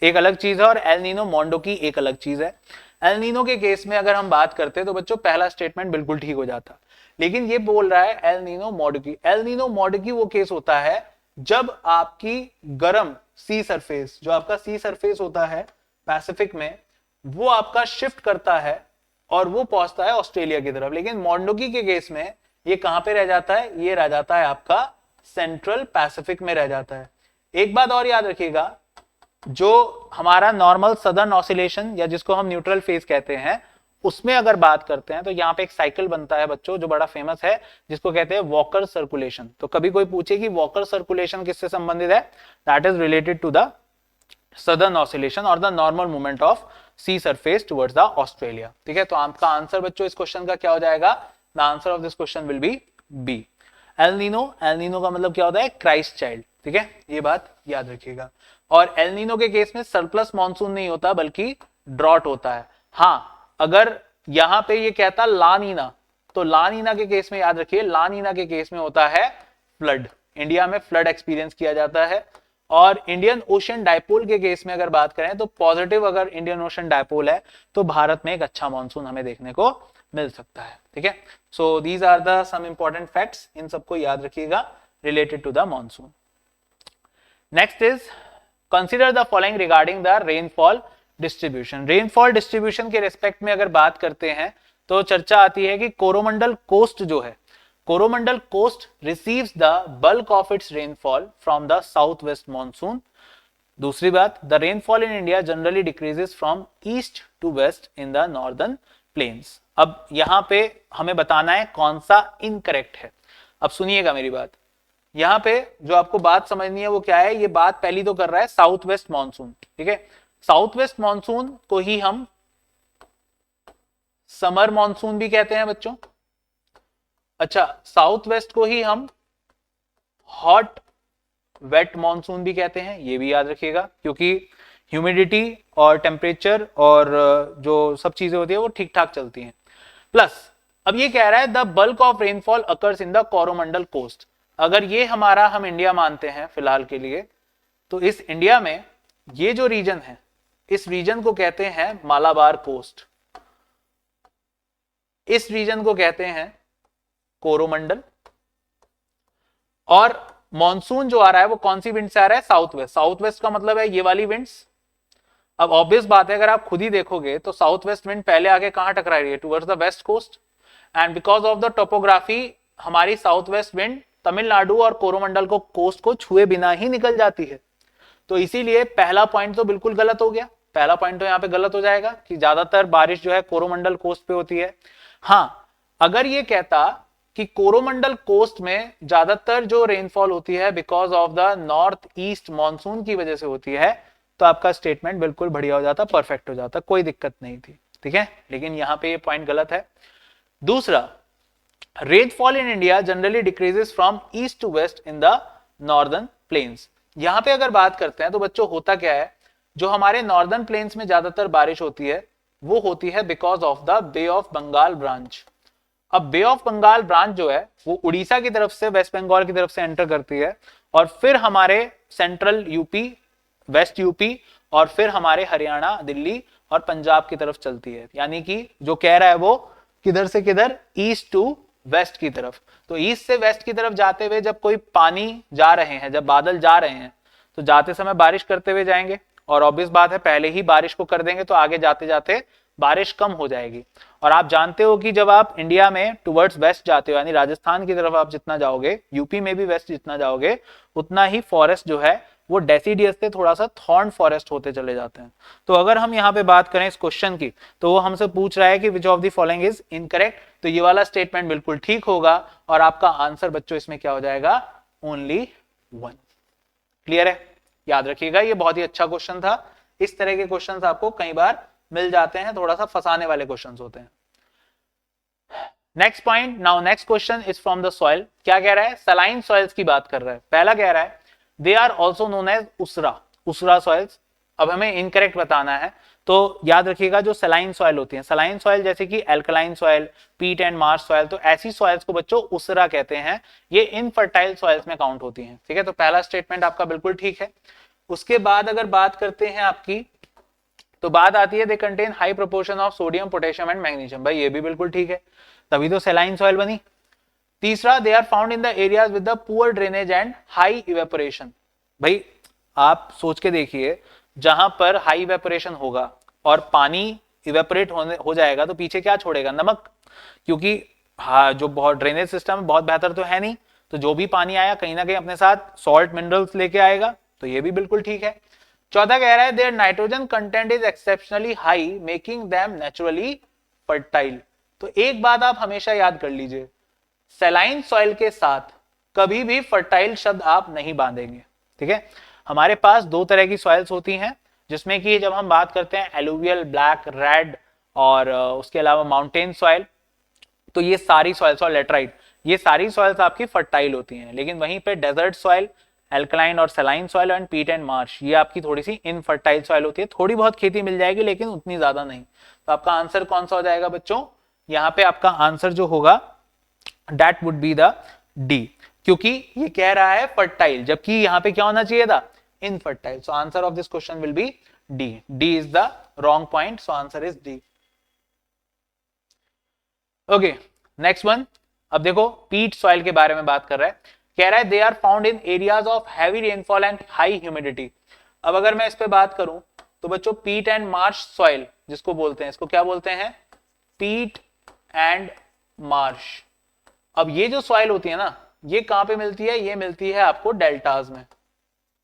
एक अलग चीज है और एल नीनो मोंडो की एक अलग चीज है। एल नीनो के केस में अगर हम बात करते हैं तो बच्चों पहला स्टेटमेंट बिल्कुल ठीक हो जाता, लेकिन ये बोल रहा है एल नीनो मोडकी। एल नीनो मोडकी वो केस होता है जब आपकी गर्म सी सरफेस, जो आपका सी सरफेस होता है पैसिफिक में, वो आपका शिफ्ट करता है और वो पहुंचता है ऑस्ट्रेलिया की तरफ। लेकिन मोंडोकी के केस में ये कहां पे रह जाता है, ये रह जाता है आपका सेंट्रल पैसिफिक में रह जाता है। एक बात और याद रखिएगा, जो हमारा नॉर्मल सदर्न ऑसिलेशन या जिसको हम न्यूट्रल फेज कहते हैं, उसमें अगर बात करते हैं तो यहाँ पे एक साइकिल बनता है बच्चों जो बड़ा फेमस है, जिसको कहते हैं वॉकर सर्कुलेशन। तो कभी कोई पूछे कि वॉकर सर्कुलेशन किससे संबंधित है, that is related to the southern oscillation और the normal movement of sea surface towards the Australia. ठीक है, तो आपका आंसर बच्चों इस क्वेश्चन का क्या हो जाएगा, the answer of this question will be B. El Nino, El Nino का मतलब क्या होता है, क्राइस्ट चाइल्ड। ठीक है, ये बात याद रखिएगा। और एल नीनो के केस में सरप्लस मॉनसून नहीं होता बल्कि ड्रॉट होता है। हाँ, अगर यहां पे ये कहता ला नीना, तो ला नीना के केस में याद रखिए, ला नीना के केस में होता है फ्लड, इंडिया में फ्लड एक्सपीरियंस किया जाता है। और इंडियन ओशन डायपोल के केस में अगर बात करें तो पॉजिटिव अगर इंडियन ओशन डायपोल है तो भारत में एक अच्छा मॉनसून हमें देखने को मिल सकता है। ठीक है, so these are the some important facts, इन सबको याद रखिएगा related to the monsoon. Next is consider the following regarding the rainfall distribution. Rainfall distribution के रेस्पेक्ट में अगर बात करते हैं तो चर्चा आती है कि कोरोमंडल कोस्ट जो है, Coromandel coast receives the bulk of its rainfall from the south west monsoon. दूसरी बात, the rainfall in India generally decreases from east to west in the northern plains. अब यहां पे हमें बताना है कौन सा इनकरेक्ट है। अब सुनिएगा मेरी बात, यहां पे जो आपको बात समझनी है वो क्या है, ये बात पहली तो कर रहा है साउथ वेस्ट मॉनसून। ठीक है, साउथ वेस्ट मॉनसून को ही हम समर मॉनसून भी कहते हैं बच्चों। अच्छा, साउथ वेस्ट को ही हम हॉट वेट मॉनसून भी कहते हैं, ये भी याद रखिएगा, क्योंकि ह्यूमिडिटी और टेम्परेचर और जो सब चीजें होती है वो ठीक ठाक चलती हैं। प्लस अब ये कह रहा है the bulk of rainfall occurs in the Coromandel coast. अगर ये हमारा हम इंडिया मानते हैं फिलहाल के लिए, तो इस इंडिया में ये जो रीजन है, इस रीजन को कहते हैं मालाबार कोस्ट, इस रीजन को कहते हैं कोरोमंडल। और मॉनसून जो आ रहा है वो कौन सी विंड से आ रहा है, साउथ वेस्ट। साउथ वेस्ट का मतलब है ये वाली विंड्स। अब ऑब्वियस बात है, अगर आप खुद ही देखोगे तो साउथ वेस्ट विंड पहले आके कहां टकरा रही है, towards the west coast. And because of the topography हमारी साउथ वेस्ट विंड तमिलनाडु और कोरोमंडल को कोस्ट को छुए बिना ही निकल जाती है। तो इसीलिए पहला पॉइंट तो बिल्कुल गलत हो गया, पहला पॉइंट तो यहाँ पे गलत हो जाएगा कि ज्यादातर बारिश जो है कोरोमंडल कोस्ट पे होती है। हाँ, अगर ये कहता कि कोरोमंडल कोस्ट में ज्यादातर जो रेनफॉल होती है because of the north east monsoon की वजह से होती है, तो आपका स्टेटमेंट बिल्कुल बढ़िया हो जाता, परफेक्ट हो जाता, कोई दिक्कत नहीं थी। ठीक है, लेकिन यहाँ पे ये पॉइंट गलत है। दूसरा, rainfall in India generally decreases from east to west in the northern plains. यहां पे अगर बात करते हैं तो बच्चों होता क्या है, जो हमारे नॉर्दर्न प्लेन्स में ज्यादातर बारिश होती है वो होती है because of the Bay of Bengal branch. अब बे ऑफ बंगाल ब्रांच जो है वो उड़ीसा की तरफ से वेस्ट बंगाल की तरफ से एंटर करती है और फिर हमारे सेंट्रल यूपी, वेस्ट यूपी और फिर हमारे हरियाणा, दिल्ली और पंजाब की तरफ चलती है। यानी कि जो कह रहा है वो किधर से किधर, ईस्ट टू वेस्ट की तरफ। तो ईस्ट से वेस्ट की तरफ जाते हुए जब कोई पानी जा रहे हैं, जब बादल जा रहे हैं, तो जाते समय बारिश करते हुए जाएंगे और ऑब्वियस बात है पहले ही बारिश को कर देंगे तो आगे जाते जाते बारिश कम हो जाएगी। और आप जानते हो कि जब आप इंडिया में टुवर्ड्स वेस्ट जाते हो, यानी राजस्थान की तरफ आप जितना जाओगे, यूपी में भी वेस्ट जितना जाओगे, उतना ही फॉरेस्ट जो है वो डेसीडियस से थोड़ा सा थॉर्न फॉरेस्ट होते चले जाते हैं। तो अगर हम यहाँ पे बात करें इस क्वेश्चन की, तो वो हमसे पूछ रहा है कि विच of the following is incorrect, तो ये वाला स्टेटमेंट बिल्कुल ठीक होगा और आपका आंसर बच्चों इसमें क्या हो जाएगा, ओनली 1। क्लियर है? याद रखिएगा, ये बहुत ही अच्छा क्वेश्चन था। इस तरह के क्वेश्चंस आपको कई बार मिल जाते हैं, थोड़ा सा फंसाने वाले क्वेश्चंस होते हैं। Next point, now next question is from the soil. क्या कह रहा है, सलाइन सॉइल्स की बात कर रहा है। पहला कह रहा है they are also known as usara, usara soils. अब हमें इनकरेक्ट बताना है, तो याद रखिएगा जो सलाइन सॉइल होती है, सलाइन सॉइल जैसे कि एल्कलाइन सॉइल, पीट एंड मार्श सॉइल, तो ऐसी सॉइल्स को बच्चों उसरा कहते हैं। ये इनफर्टाइल सॉइल्स में काउंट होती हैं। ठीक है, तो पहला स्टेटमेंट आपका बिल्कुल ठीक है। उसके बाद अगर बात करते हैं आपकी, तो बात आती है they contain high proportion of sodium, potassium and magnesium. भाई ये भी बिल्कुल ठीक है, तभी तो सलाइन सॉइल बनी। तीसरा, they are found in the areas with the poor drainage and high evaporation. भाई आप सोच के देखिए, जहां पर हाई इवेपोरेशन होगा और पानी इवेपोरेट हो जाएगा तो पीछे क्या छोड़ेगा, नमक, क्योंकि हाँ जो बहुत ड्रेनेज सिस्टम बहुत बेहतर तो है नहीं, तो जो भी पानी आया कहीं ना कहीं अपने साथ सॉल्ट मिनरल्स लेके आएगा, तो ये भी बिल्कुल ठीक है। चौथा कह रहा है their nitrogen content is exceptionally high making them naturally fertile. तो एक बात आप हमेशा याद कर लीजिए, सैलाइन सॉइल के साथ कभी भी फर्टाइल शब्द आप नहीं बांधेंगे। ठीक है, हमारे पास दो तरह की सॉइल्स होती हैं, जिसमें कि जब हम बात करते हैं एलुवियल, ब्लैक, रेड और उसके अलावा माउंटेन सॉइल, तो ये सारी सॉइल्स और लेटराइट, ये सारी सॉइल्स आपकी फर्टाइल होती हैं। लेकिन वहीं पे डेजर्ट सॉइल, एल्कलाइन और सलाइन सॉइल एंड पीट एंड मार्श, ये आपकी थोड़ी सी इनफर्टाइल सॉइल होती है। थोड़ी बहुत खेती मिल जाएगी लेकिन उतनी ज्यादा नहीं। तो आपका आंसर कौन सा हो जाएगा बच्चों, यहाँ पे आपका आंसर जो होगा that would be the D, क्योंकि ये कह रहा है फर्टाइल, जबकि यहाँ पे क्या होना चाहिए था, infertile. So answer of this question will B D. D is the wrong point, so answer is D. Okay, next one. अब देखो पीट सॉइल के बारे में बात कर रहा है, कह रहा है they are found in areas of heavy rainfall and high humidity. अब अगर मैं इस पे बात करूं तो बच्चों पीट एंड मार्श सॉइल जिसको बोलते हैं, इसको क्या बोलते हैं, पीट एंड मार्श। अब ये जो सॉइल होती है ना, ये कहां पे मिलती है, ये मिलती है आपको डेल्टाज में।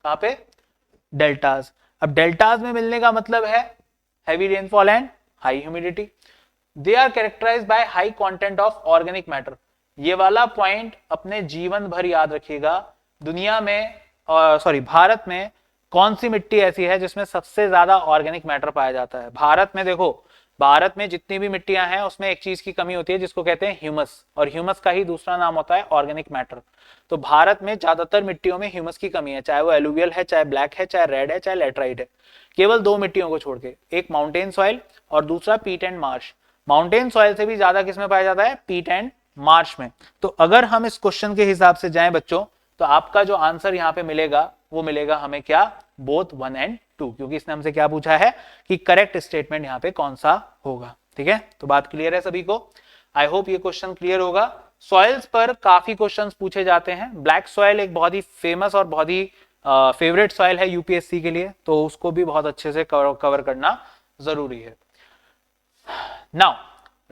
कहां पे, डेल्टाज। अब डेल्टाज में मिलने का मतलब है heavy rainfall and high humidity. They are characterised by high content of organic matter. ये वाला पॉइंट अपने जीवन भर याद रखिएगा। दुनिया में सॉरी भारत में कौन सी मिट्टी ऐसी है जिसमें सबसे ज्यादा ऑर्गेनिक मैटर पाया जाता है? भारत में देखो, भारत में जितनी भी मिट्टियां हैं उसमें एक चीज की कमी होती है जिसको कहते हैं ह्यूमस, और ह्यूमस का ही दूसरा नाम होता है ऑर्गेनिक मैटर। तो भारत में ज्यादातर मिट्टियों में ह्यूमस की कमी है, चाहे वो एलुवियल है, चाहे ब्लैक है, चाहे रेड है, चाहे लेटराइट है। केवल दो मिट्टियों को छोड़ के, एक माउंटेन सॉइल और दूसरा पीट एंड मार्श। माउंटेन सॉइल से भी ज्यादा किसमें पाया जाता है, पीट एंड मार्श में। तो अगर हम इस क्वेश्चन के हिसाब से जाएं बच्चों, तो आपका जो आंसर यहाँ पे मिलेगा वो मिलेगा हमें क्या, बोथ 1 एंड 2, क्योंकि इसने हमसे क्या पूछा है कि करेक्ट स्टेटमेंट यहाँ पे कौन सा होगा। ठीक है, तो बात क्लियर है सभी को? आई होप ये क्वेश्चन क्लियर होगा। सॉइल्स पर काफी क्वेश्चंस पूछे जाते हैं। ब्लैक सॉइल एक बहुत ही फेमस और बहुत ही फेवरेट सॉइल है यूपीएससी के लिए, तो उसको भी बहुत अच्छे से कवर करना जरूरी है। Now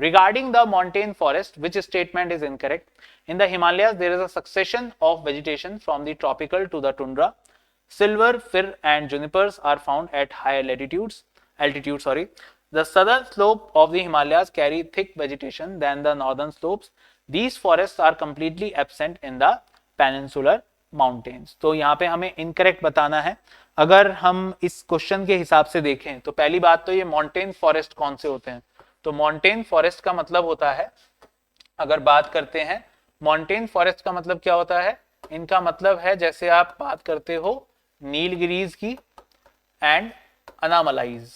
regarding the montane forest, which statement is incorrect? In the Himalayas there is a succession of vegetation from the tropical to the tundra. Silver, fir and junipers are found at higher altitude. The southern slope of the Himalayas carry thick vegetation than the northern slopes. These forests are completely absent in the peninsular mountains. तो यहाँ पे हमें incorrect बताना है। अगर हम इस question के हिसाब से देखें तो पहली बात तो ये montane forest कौन से होते हैं, तो मॉन्टेन फॉरेस्ट का मतलब होता है, अगर बात करते हैं मॉन्टेन फॉरेस्ट का मतलब क्या होता है, इनका मतलब है जैसे आप बात करते हो नीलगिरीज की एंड अनामलाइज।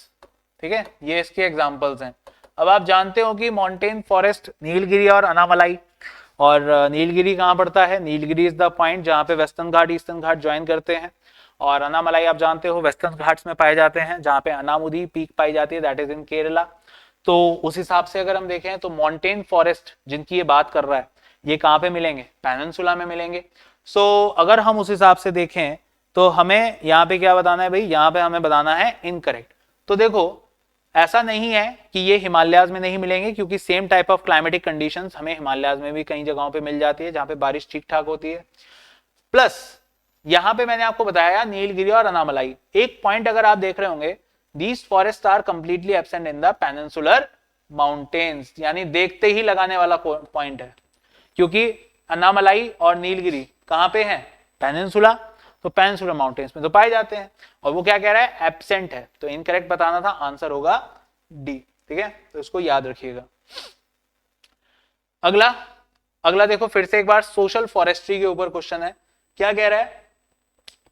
ठीक है, ये इसके एग्जांपल्स हैं। अब आप जानते हो कि मॉन्टेन फॉरेस्ट नीलगिरी और अनामलाई, और नीलगिरी कहाँ पड़ता है, नीलगिरी इज द पॉइंट जहाँ पे वेस्टर्न घाट ईस्टर्न घाट ज्वाइन करते हैं, और अनामलाई आप जानते हो वेस्टर्न घाट्स में पाए जाते हैं, जहाँ पे अनामुदी पीक पाई जाती है, दैट इज इन केरला। तो उस हिसाब से अगर हम देखें तो मॉन्टेन फॉरेस्ट जिनकी ये बात कर रहा है ये कहाँ पे मिलेंगे, पेनिनसुला में मिलेंगे। सो अगर हम उस हिसाब से देखें तो हमें यहाँ पे क्या बताना है भाई, यहाँ पे हमें बताना है इनकरेक्ट। तो देखो ऐसा नहीं है कि ये हिमालयाज में नहीं मिलेंगे, क्योंकि same type of climatic conditions हमें हिमालयाज में भी कई जगहों पे मिल जाती है जहां पे बारिश ठीक ठाक होती है। प्लस यहां पे मैंने आपको बताया नीलगिरी और अनामलाई। एक पॉइंट अगर आप देख रहे होंगे, these forest are completely absent in the peninsular mountains, यानी देखते ही लगाने वाला पॉइंट है, क्योंकि अनामलाई और नीलगिरी कहां पे हैं? पेनिनसुला, तो पेनिनसुलर माउंटेन्स में तो पाए जाते हैं। और वो क्या कह रहा है? एब्सेंट है, तो इनकरेक्ट बताना था, आंसर होगा डी। ठीक है, तो इसको याद रखिएगा। अगला देखो फिर से एक बार सोशल फॉरेस्ट्री के ऊपर क्वेश्चन है। क्या कह रहा है?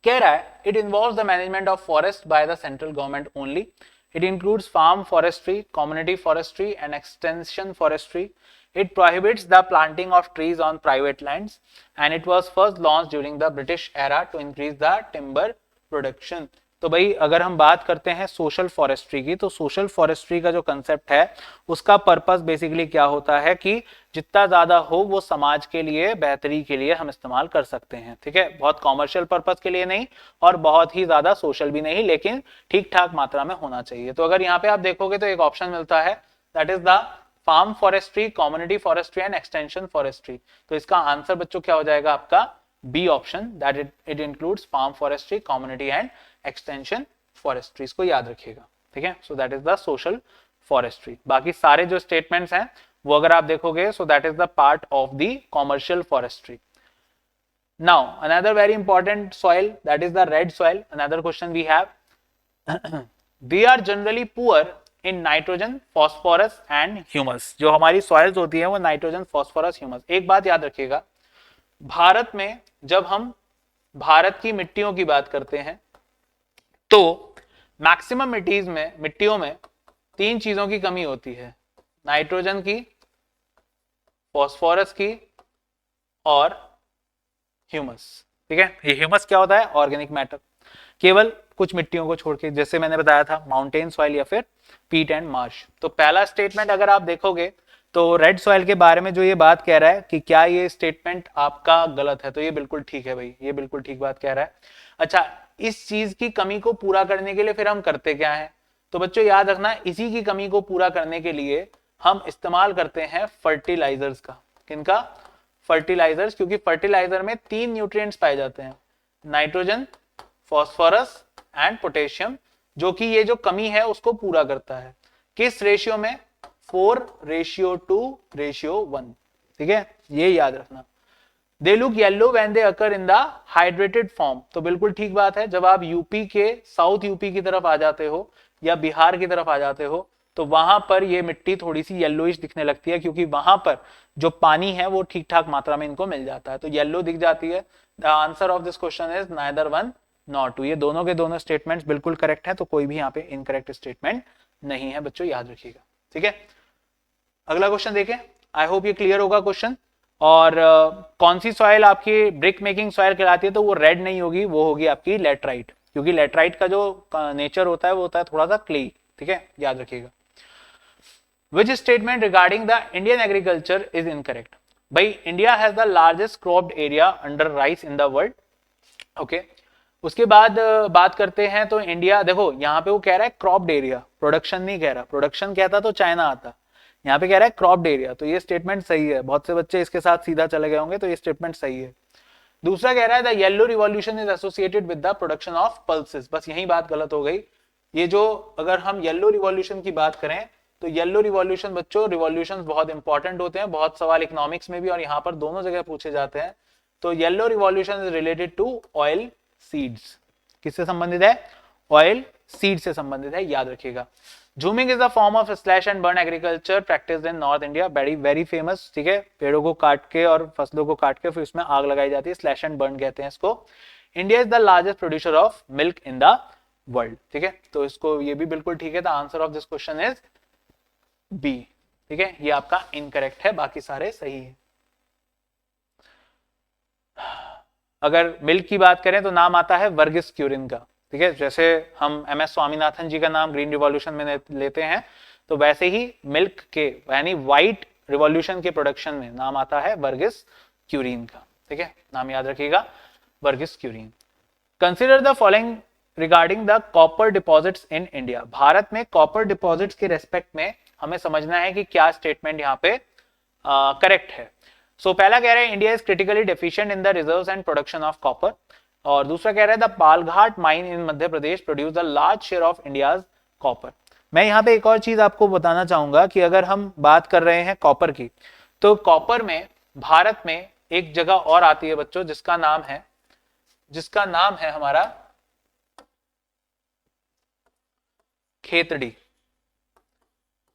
कह रहा है it involves the management of forest by the central government only. It includes farm forestry, community forestry and extension forestry. It prohibits the planting of trees on private lands and it was first launched during the British era to increase the timber production. तो भाई अगर हम बात करते हैं social forestry की, तो social forestry का जो कंसेप्ट है उसका पर्पस बेसिकली क्या होता है कि जितना ज्यादा हो वो समाज के लिए बेहतरी के लिए हम इस्तेमाल कर सकते हैं। ठीक है, बहुत कॉमर्शियल पर्पस के लिए नहीं और बहुत ही ज्यादा सोशल भी नहीं, लेकिन ठीक ठाक मात्रा में होना चाहिए। तो अगर यहाँ पे आप देखोगे तो एक ऑप्शन मिलता है, that is the farm forestry, community forestry and extension forestry. तो इसका आंसर बच्चों क्या हो जाएगा आपका? B option, that it includes farm forestry, community and extension forestry. इसको याद रखिएगा। ठीक है, so that is the social forestry. बाकी सारे जो स्टेटमेंट्स हैं वो अगर आप देखोगे, so that is the part of the commercial forestry. Now another very important soil, that is the red soil. Another question we have, we are generally poor in nitrogen, phosphorus and humus. जो हमारी soils होती है वो nitrogen, phosphorus, humus. एक बात याद रखिएगा, भारत में जब हम भारत की मिट्टियों की बात करते हैं तो मैक्सिमम मिट्टियों में तीन चीजों की कमी होती है, नाइट्रोजन की, फॉस्फोरस की और ह्यूमस। ठीक है, ये ह्यूमस क्या होता है? Organic matter. केवल कुछ मिट्टियों को छोड़ के, जैसे मैंने बताया था माउंटेन सॉइल या फिर पीट एंड मार्श। तो पहला स्टेटमेंट अगर आप देखोगे तो रेड सॉइल के बारे में जो ये बात कह रहा है कि क्या ये स्टेटमेंट आपका गलत है, तो ये बिल्कुल ठीक है भाई, ये बिल्कुल ठीक बात कह रहा है। अच्छा, इस चीज की कमी को पूरा करने के लिए फिर हम करते क्या है? तो बच्चों याद रखना, इसी की कमी को पूरा करने के लिए हम इस्तेमाल करते हैं फर्टिलाइजर्स का। किनका? फर्टिलाइजर्स, क्योंकि फर्टिलाइजर में 3 न्यूट्रिएंट्स पाए जाते हैं, नाइट्रोजन, फॉस्फोरस एंड पोटेशियम, जो कि ये जो कमी है उसको पूरा करता है। किस रेशियो में? 4:2:1। ठीक है, ये याद रखना। They look yellow when they occur in the hydrated form. तो बिल्कुल ठीक बात है, जब आप यूपी के, साउथ यूपी की तरफ आ जाते हो या बिहार की तरफ आ जाते हो तो वहां पर ये मिट्टी थोड़ी सी येलोइश दिखने लगती है, क्योंकि वहां पर जो पानी है वो ठीक ठाक मात्रा में इनको मिल जाता है, तो येलो दिख जाती है। The answer of this question is neither one not two. ये दोनों के दोनों स्टेटमेंट्स बिल्कुल करेक्ट है, तो कोई भी यहाँ पे इनकरेक्ट स्टेटमेंट नहीं है बच्चों, याद रखिएगा। ठीक है, अगला क्वेश्चन देखें। आई होप ये क्लियर होगा क्वेश्चन। और कौन सी सॉइल आपकी ब्रिक मेकिंग सॉइल कहलाती है? तो वो रेड नहीं होगी, वो होगी आपकी लेटराइट, क्योंकि लेटराइट का जो नेचर होता है वो होता है थोड़ा सा क्ले। ठीक है, याद रखिएगा। Which statement regarding the Indian agriculture is incorrect? भाई India has the largest cropped area under rice in the world. Okay, उसके बाद बात करते हैं तो इंडिया, देखो यहाँ पे वो कह रहा है क्रॉप्ड एरिया, प्रोडक्शन नहीं कह रहा। प्रोडक्शन कहता तो चाइना आता, यहाँ पे कह रहा है क्रॉप्ड एरिया, तो ये स्टेटमेंट सही है। बहुत से बच्चे इसके साथ सीधा चले गए होंगे, तो ये स्टेटमेंट सही है। दूसरा कह रहा है the yellow revolution is associated with the production of pulses. बस यही बात गलत हो गई। ये जो, अगर हम येलो रिवॉल्यूशन की बात करें तो येलो रिवॉल्यूशन बच्चों, रिवॉल्यूशंस बहुत इंपॉर्टेंट होते हैं, बहुत सवाल इकोनॉमिक्स में भी और यहाँ पर दोनों जगह पूछे जाते हैं। तो yellow revolution is related to oil seeds. किससे संबंधित है? ऑयल सीड से संबंधित है, याद रखिएगा। Jhuming is a form of slash and burn agriculture practised in north India, very very famous. ठीक है, पेड़ों को काट के और फसलों को काट के फिर उसमें आग लगाई जाती है, स्लैश एंड बर्न कहते हैं इसको। India is the largest producer of milk in the world. ठीक है, तो इसको, ये भी बिल्कुल ठीक है। The answer of this question is B. ठीक है, ये आपका इनकरेक्ट है, बाकी सारे सही है। अगर मिल्क की बात करें तो नाम आता है वर्गिस क्यूरिन का। ठीक है, जैसे हम एमएस स्वामीनाथन जी का नाम ग्रीन रिवॉल्यूशन में लेते हैं, तो वैसे ही मिल्क के यानी व्हाइट रिवॉल्यूशन के प्रोडक्शन में नाम आता है वर्गिस क्यूरिन का। ठीक है, नाम याद रखिएगा, Verghese Kurien. Consider the following regarding the copper deposits in India, भारत में कॉपर डिपॉजिट्स के रेस्पेक्ट में हमें समझना है कि क्या स्टेटमेंट यहाँ पे करेक्ट है। सो पहला कह रहे हैं India is critically deficient in the reserves and production of copper, और दूसरा कह रहा है the Palghat mine in Madhya Pradesh produce the large share of India's copper. मैं यहाँ पे एक और चीज आपको बताना चाहूंगा कि अगर हम बात कर रहे हैं कॉपर की, तो कॉपर में भारत में एक जगह और आती है बच्चों जिसका नाम है हमारा खेतड़ी।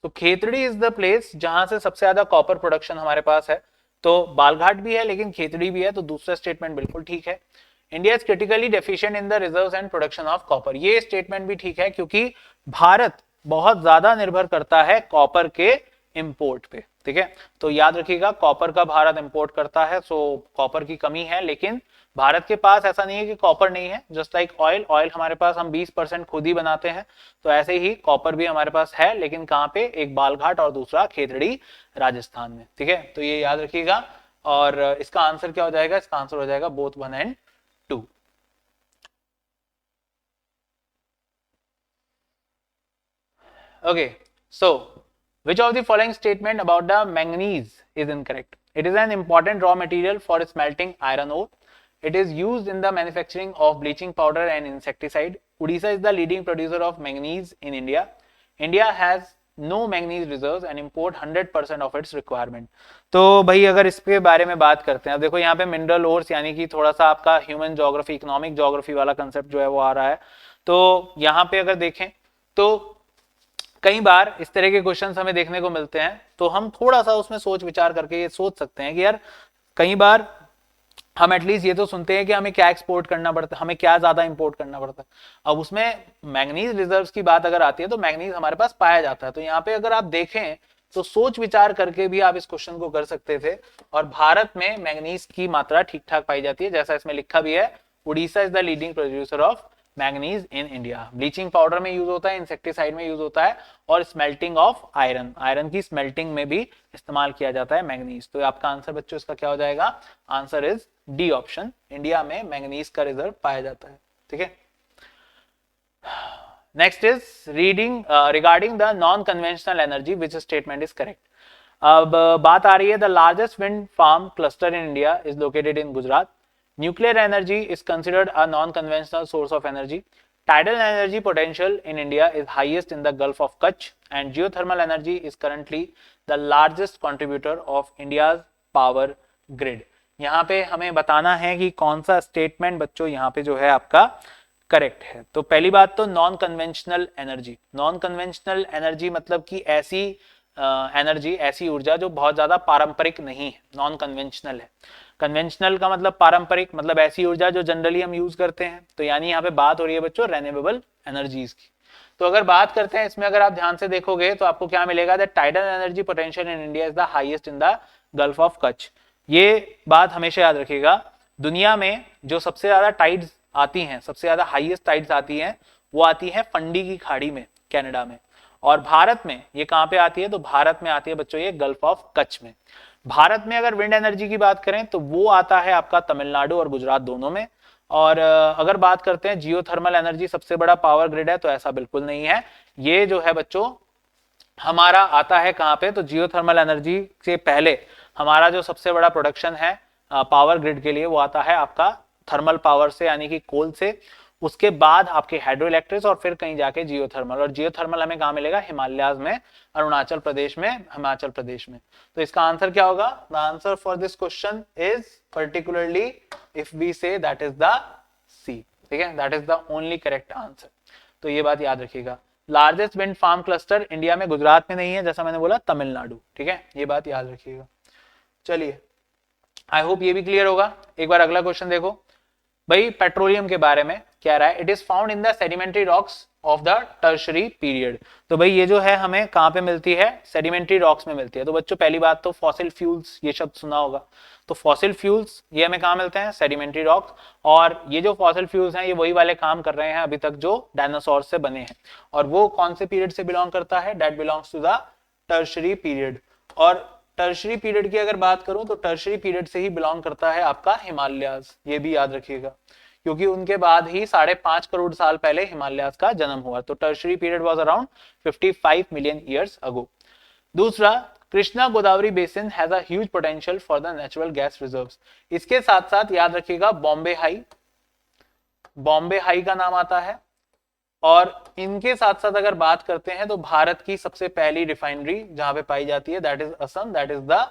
तो खेतड़ी इज द प्लेस जहां से सबसे ज्यादा कॉपर प्रोडक्शन हमारे पास है। तो बालघाट भी है लेकिन खेतड़ी भी है, तो दूसरा स्टेटमेंट बिल्कुल ठीक है। India is critically deficient in the reserves and production of copper, ये स्टेटमेंट भी ठीक है क्योंकि भारत बहुत ज्यादा निर्भर करता है कॉपर के इंपोर्ट पे। ठीक है, तो याद रखिएगा कॉपर का भारत इंपोर्ट करता है, सो कॉपर की कमी है, लेकिन भारत के पास ऐसा नहीं है कि कॉपर नहीं है। जस्ट लाइक ऑयल हमारे पास हम 20% खुद ही बनाते हैं, तो ऐसे ही कॉपर भी हमारे पास है, लेकिन कहाँ पे, एक बालघाट और दूसरा खेतड़ी राजस्थान में। ठीक है, तो ये याद रखिएगा। और इसका आंसर क्या हो जाएगा, इसका आंसर हो जाएगा both 1 and 2। Okay, so which of the following statement about the manganese is incorrect? It is an important raw material for smelting iron ore. It is used in the manufacturing of bleaching powder and insecticide. Odisha is the leading producer of manganese in India. India has no manganese reserves and import 100% of its requirement. तो भाई अगर इसके बारे में बात करते हैं, अब देखो यहाँ पे मिनरल ओर्स यानी कि थोड़ा सा आपका ह्यूमन ज्योग्राफी, इकोनॉमिक ज्योग्राफी वाला कंसेप्ट जो है वो आ रहा है। तो यहाँ पे अगर देखें तो कई बार इस तरह के क्वेश्चंस हमें देखने को मिलते हैं, तो हम थोड़ा सा उसमें सोच विचार करके ये सोच सकते हैं कि यार कई बार हम एटलीस्ट ये तो सुनते हैं कि हमें क्या एक्सपोर्ट करना पड़ता है, हमें क्या ज्यादा इंपोर्ट करना पड़ता है। अब उसमें मैंगनीज रिजर्व्स की बात अगर आती है तो मैंगनीज हमारे पास पाया जाता है। तो यहाँ पे अगर आप देखें तो सोच विचार करके भी आप इस क्वेश्चन को कर सकते थे। और भारत में मैंगनीज की मात्रा ठीक ठाक पाई जाती है, जैसा इसमें लिखा भी है, Orissa is the leading producer of manganese in India. Bleaching powder में यूज होता है, इंसेक्टिसाइड में यूज होता है, और स्मेल्टिंग ऑफ आयरन की स्मेल्टिंग में भी इस्तेमाल किया जाता है मैंगनीज। तो आपका आंसर बच्चों इसका क्या हो जाएगा, answer is D option, India में मैंगनीज का रिजर्व पाया जाता है। ठीक है, next is reading regarding the non conventional energy which statement is correct. अब बात आ रही है the largest wind farm cluster in India is located in Gujarat. Nuclear energy is considered a non-conventional source of energy. Tidal energy potential in India is highest in the Gulf of Kutch, and geothermal energy is currently the largest contributor of India's power grid. यहाँ पे हमें बताना है कि कौन सा statement बच्चों यहाँ पे जो है आपका करेक्ट है। तो पहली बात तो non conventional energy, non conventional energy मतलब कि ऐसी एनर्जी, ऐसी ऊर्जा जो बहुत ज्यादा पारंपरिक नहीं है, नॉन कन्वेंशनल है। कन्वेंशनल का मतलब पारंपरिक, मतलब ऐसी ऊर्जा जो जनरली हम यूज करते हैं। तो यानी यहाँ पे बात हो रही है बच्चों रेन्यूएबल एनर्जीज की। तो अगर बात करते हैं इसमें, अगर आप ध्यान से देखोगे तो आपको क्या मिलेगा, that tidal energy potential in India is the highest in the gulf of Kutch. ये बात हमेशा याद रखिएगा, दुनिया में जो सबसे ज्यादा टाइड्स आती हैं, सबसे ज्यादा हाईएस्ट टाइड्स आती हैं, वो आती है फंडी की खाड़ी में, कनाडा में। और भारत में ये कहां पे आती है, तो भारत में आती है बच्चों ये गल्फ ऑफ कच्छ में। भारत में अगर विंड एनर्जी की बात करें तो वो आता है आपका तमिलनाडु और गुजरात दोनों में। और अगर बात करते हैं जियोथर्मल एनर्जी सबसे बड़ा पावर ग्रिड है, तो ऐसा बिल्कुल नहीं है। ये जो है बच्चों हमारा आता है कहां पे, तो जियोथर्मल एनर्जी से पहले हमारा जो सबसे बड़ा प्रोडक्शन है पावर ग्रिड के लिए, वो आता है आपका थर्मल पावर से, यानी कि कोल से। उसके बाद आपके हाइड्रो इलेक्ट्रिक, और फिर कहीं जाके जियोथर्मल। और जियोथर्मल हमें कहां मिलेगा, हिमालयाज में, अरुणाचल प्रदेश में, हिमाचल प्रदेश में। तो इसका आंसर क्या होगा, the answer for this question is particularly if we say that is the C. ठीक है, that is the only correct answer. तो ये बात याद रखिएगा, largest wind farm cluster India में गुजरात में नहीं है, जैसा मैंने बोला तमिलनाडु। ठीक है, ये बात याद रखिएगा। चलिए, आई होप ये भी क्लियर होगा। एक बार अगला क्वेश्चन देखो भाई, पेट्रोलियम के बारे में क्या रहा है। It is found in the sedimentary rocks of the tertiary period. तो भाई ये जो है हमें कहां पे मिलती है, सेडिमेंट्री रॉक्स में मिलती है। तो बच्चों पहली बात तो फॉसिल फ्यूल्स, ये शब्द सुना होगा। तो फॉसिल फ्यूल्स ये हमें कहां मिलते हैं, सेडिमेंट्री रॉक्स। और ये जो फॉसिल फ्यूल्स हैं ये वही वाले काम कर रहे हैं अभी तक जो डायनासोर से बने हैं। और वो कौन से पीरियड से बिलोंग करता है, that belongs to the tertiary period. और टर्शरी पीरियड की अगर बात करूं तो टर्शरी पीरियड से ही बिलोंग करता है आपका हिमालयाज, ये भी याद रखिएगा। क्योंकि उनके बाद ही 5.5 करोड़ साल पहले हिमालयाज का जन्म हुआ। तो tertiary period was around 55 million years ago. दूसरा, Krishna Godavari basin has a huge potential for the natural gas reserves. इसके साथ साथ याद रखिएगा बॉम्बे हाई का नाम आता है। और इनके साथ साथ अगर बात करते हैं तो भारत की सबसे पहली रिफाइनरी जहां पे पाई जाती है that is Assam, that is the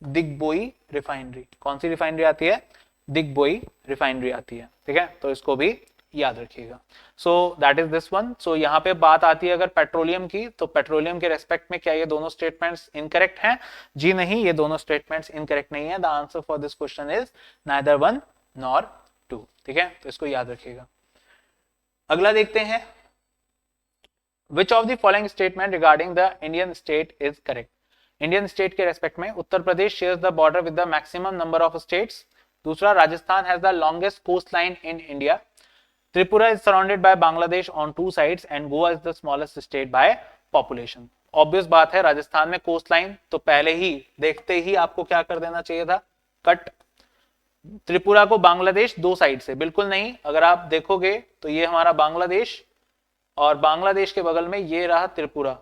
Digboi refinery. कौन सी रिफाइनरी आती है? दिग्बोई रिफाइनरी आती है। ठीक है, तो इसको भी याद रखिएगा। So that is this one. So यहाँ पे बात आती है अगर पेट्रोलियम की, तो पेट्रोलियम के रेस्पेक्ट में क्या ये दोनों स्टेटमेंट्स इनकरेक्ट हैं? जी नहीं, ये दोनों स्टेटमेंट्स इनकरेक्ट नहीं है। The answer for this question is neither 1 nor 2। ठीक है, तो इसको याद रखिएगा। अगला देखते हैं, Which of the following statement regarding the Indian state is correct? Indian state के रेस्पेक्ट में Uttar Pradesh shares the border with the maximum number of states. दूसरा, Rajasthan has the longest coast line in India. Tripura is surrounded by Bangladesh on 2 sides and Goa is the smallest state by population. Obvious बात है, राजस्थान में coast line तो पहले ही देखते ही आपको क्या कर देना चाहिए था, कट। त्रिपुरा को बांग्लादेश 2 साइड से, बिल्कुल नहीं। अगर आप देखोगे तो ये हमारा बांग्लादेश और बांग्लादेश के बगल में ये रहा त्रिपुरा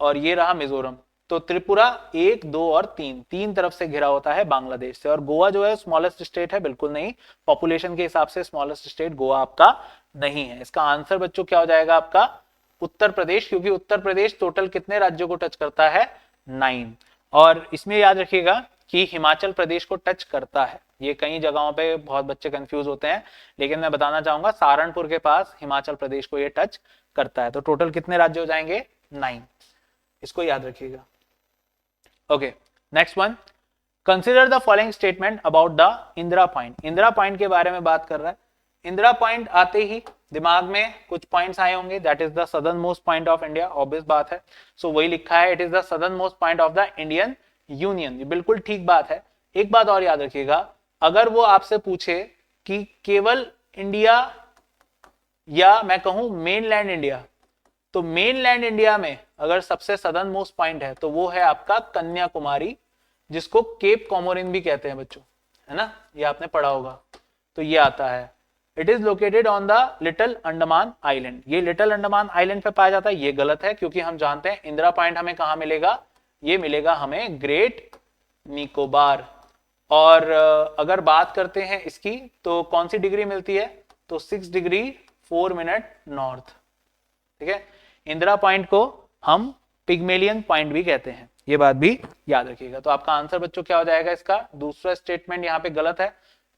और ये रहा मिजोरम। तो त्रिपुरा 1, 2 और 3 तरफ से घिरा होता है बांग्लादेश से। और गोवा जो है स्मॉलेस्ट स्टेट है, बिल्कुल नहीं। पॉपुलेशन के हिसाब से स्मॉलेस्ट स्टेट गोवा आपका नहीं है। इसका आंसर बच्चों क्या हो जाएगा आपका? उत्तर प्रदेश, क्योंकि उत्तर प्रदेश टोटल कितने राज्यों को टच करता है? 9। और इसमें याद रखिएगा कि हिमाचल प्रदेश को टच करता है। ये कई जगहों पे बहुत बच्चे कंफ्यूज होते हैं, लेकिन मैं बताना चाहूंगा सहारनपुर के पास हिमाचल प्रदेश को ये टच करता है। तो टोटल कितने राज्य हो जाएंगे? 9। इसको याद रखिएगा। Okay, next one, consider the following statement about the Indira point. Indira point के बारे में बात कर रहा है। इंदिरा पॉइंट आते ही दिमाग में कुछ पॉइंट्स आए होंगे, that is the southern most point of India, obvious बात है। सो वही लिखा है, it is the southern most point of the Indian union. ये बिल्कुल ठीक बात है। एक बात और याद रखिएगा, अगर वो आपसे पूछे कि केवल इंडिया या मैं कहूं मेनलैंड इंडिया, तो मेनलैंड इंडिया में अगर सबसे सदर्न मोस्ट पॉइंट है तो वो है आपका कन्याकुमारी, जिसको केप कॉमोरिन भी कहते हैं बच्चों, है ना, ये आपने पढ़ा होगा। तो ये आता है, it is located on the little Andaman island. ये लिटिल अंडमान आइलैंड पे पाया जाता है, ये गलत है, क्योंकि हम जानते हैं इंदिरा पॉइंट हमें कहां मिलेगा? ये मिलेगा हमें ग्रेट निकोबार। और अगर बात करते हैं इसकी, तो कौन सी डिग्री मिलती है? तो 6 डिग्री 4 मिनट नॉर्थ। ठीक है, इंदिरा पॉइंट को हम पिग्मेलियन पॉइंट भी कहते हैं, ये बात भी याद रखिएगा। तो आपका आंसर बच्चों क्या हो जाएगा इसका? दूसरा स्टेटमेंट यहाँ पे गलत है,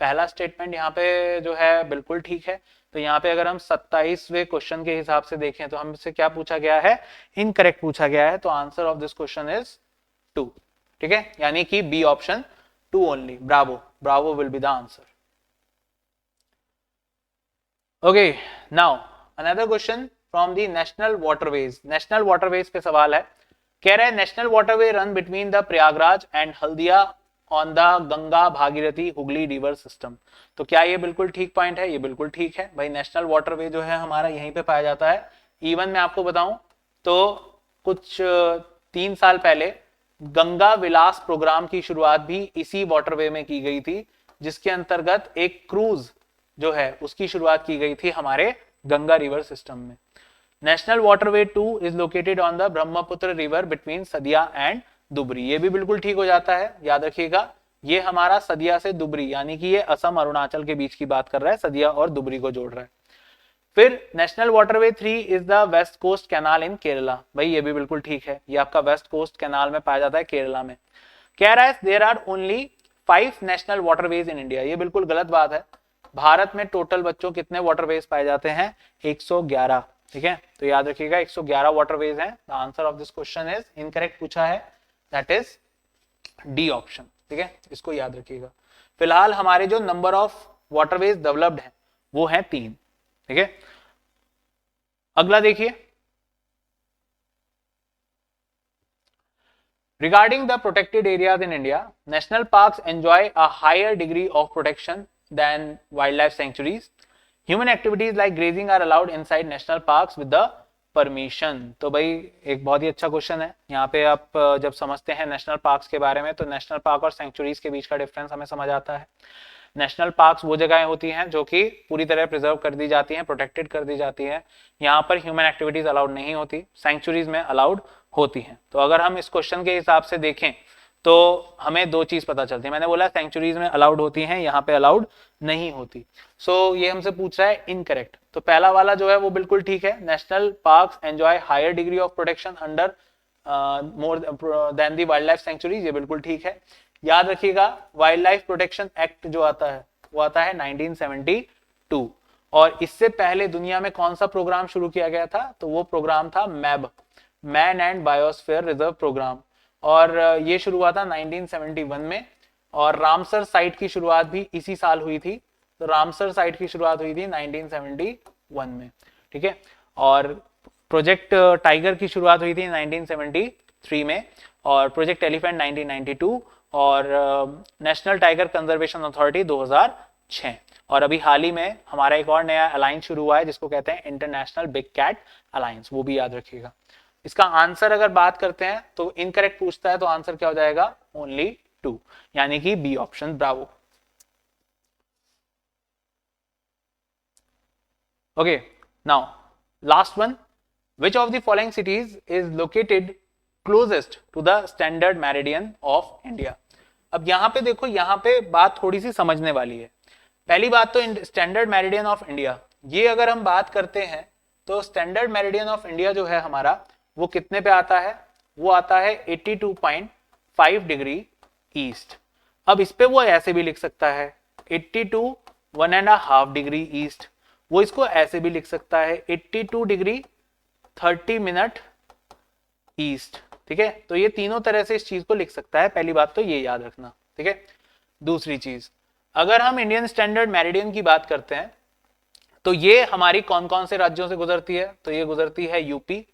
पहला स्टेटमेंट यहाँ पे जो है बिल्कुल ठीक है। तो यहाँ पे अगर हम 27वें क्वेश्चन के हिसाब से देखें तो हमसे क्या पूछा गया है? इनकरेक्ट पूछा गया है। तो answer of this question is 2। ठीक है, यानी कि B option 2 only. Bravo will be the answer. Okay, now another question from the national waterways. National waterways पे सवाल है, कह रहे हैं national waterway run between the Prayagraj and Haldia on the Ganga Bhagirathi Hooghly river system. तो क्या ये बिल्कुल ठीक पॉइंट है? ये बिल्कुल ठीक है भाई। नेशनल वाटरवे जो है हमारा यहीं पे पाया जाता है। इवन मैं आपको बताऊं तो कुछ 3 साल पहले गंगा विलास प्रोग्राम की शुरुआत भी इसी वाटरवे में की गई थी, जिसके अंतर्गत एक क्रूज जो है उसकी शुरुआत की गई थी हमारे गंगा रिवर सिस्टम में। National waterway 2 is located on the Brahmaputra river between Sadiya and Dhubri. ये भी बिल्कुल ठीक हो जाता है, याद रखिएगा। ये हमारा सदिया से दुबरी, यानी कि ये असम अरुणाचल के बीच की बात कर रहा है, सदिया और दुबरी को जोड़ रहा है। फिर national waterway 3 is the west coast canal in Kerala. भाई ये भी बिल्कुल ठीक है, ये आपका वेस्ट कोस्ट कैनाल में पाया जाता है केरला में। कह रहा है there are only 5 national waterways in India. ये बिल्कुल गलत बात है। भारत में टोटल बच्चों कितने वाटरवेज पाए जाते हैं? 111। ठीक है, तो याद रखिएगा 111 वाटरवेज हैं। The answer of this question is incorrect पूछा है, दैट इज डी ऑप्शन। ठीक है, इसको याद रखिएगा। फिलहाल हमारे जो नंबर ऑफ वाटरवेज डेवलप्ड हैं वो है 3। ठीक है, अगला देखिए, regarding the protected areas in India, national parks enjoy a higher degree of protection than wild life sanctuaries. Human activities like grazing are allowed inside national parks with the permission. तो भाई एक बहुत ही अच्छा क्वेश्चन है। यहाँ पे आप जब समझते हैं नेशनल पार्क्स के बारे में, तो नेशनल पार्क और सेंचुरीज के बीच का डिफरेंस हमें समझ आता है। नेशनल पार्क्स वो जगहें होती हैं जो कि पूरी तरह प्रिजर्व कर दी जाती हैं, प्रोटेक्टेड कर दी जाती हैं, यहाँ पर ह्यूमन एक्टिविटीज अलाउड नहीं होती, सैंक्चुरीज में अलाउड होती हैं। तो अगर हम इस क्वेश्चन के हिसाब से देखें तो हमें दो चीज पता चलती है। मैंने बोला सेंचुरीज में अलाउड होती हैं, यहाँ पे अलाउड नहीं होती। सो ये हमसे पूछ रहा है इनकरेक्ट। तो पहला वाला जो है वो बिल्कुल ठीक है, national parks enjoy higher degree of protection under more than the wild life sanctuaries, ये बिल्कुल ठीक है। याद रखिएगा वाइल्ड लाइफ प्रोटेक्शन एक्ट जो आता है वो आता है 1972, और इससे पहले दुनिया में कौन सा प्रोग्राम शुरू किया गया था? तो वो प्रोग्राम था MAB, man and biosphere reserve programme, और ये शुरू हुआ था 1971 में। और रामसर साइट की शुरुआत भी इसी साल हुई थी। तो रामसर साइट की शुरुआत हुई थी 1971 में, ठीक है। और प्रोजेक्ट टाइगर की शुरुआत हुई थी 1973 में, और प्रोजेक्ट एलिफेंट 1992, और नेशनल टाइगर कंजर्वेशन अथॉरिटी 2006। और अभी हाल ही में हमारा एक और नया अलायंस शुरू हुआ है जिसको कहते हैं इंटरनेशनल बिग कैट अलायंस, वो भी याद रखिएगा। इसका आंसर अगर बात करते हैं तो इनकरेक्ट पूछता है, तो आंसर क्या हो जाएगा? ओनली 2, यानी कि B option, bravo. Okay, now last one, which of the following cities is located closest to the standard meridian of India? अब यहां पे देखो, यहां पे बात थोड़ी सी समझने वाली है। पहली बात तो स्टैंडर्ड मेरिडियन ऑफ इंडिया, ये अगर हम बात करते हैं तो स्टैंडर्ड मेरिडियन ऑफ इंडिया जो है हमारा, वो कितने पे आता है? वो आता है 82.5 डिग्री ईस्ट। अब इस पे वो ऐसे भी लिख सकता है 82 1.5 डिग्री ईस्ट, वो इसको ऐसे भी लिख सकता है 82 डिग्री 30 मिनट ईस्ट, ठीक है। तो ये तीनों तरह से इस चीज को लिख सकता है, पहली बात तो ये याद रखना, ठीक है। दूसरी चीज, अगर हम इंडियन स्टैंडर्ड मेरिडियन की बात करते हैं तो ये हमारी कौन कौन से राज्यों से गुजरती है? तो ये गुजरती है यूपी,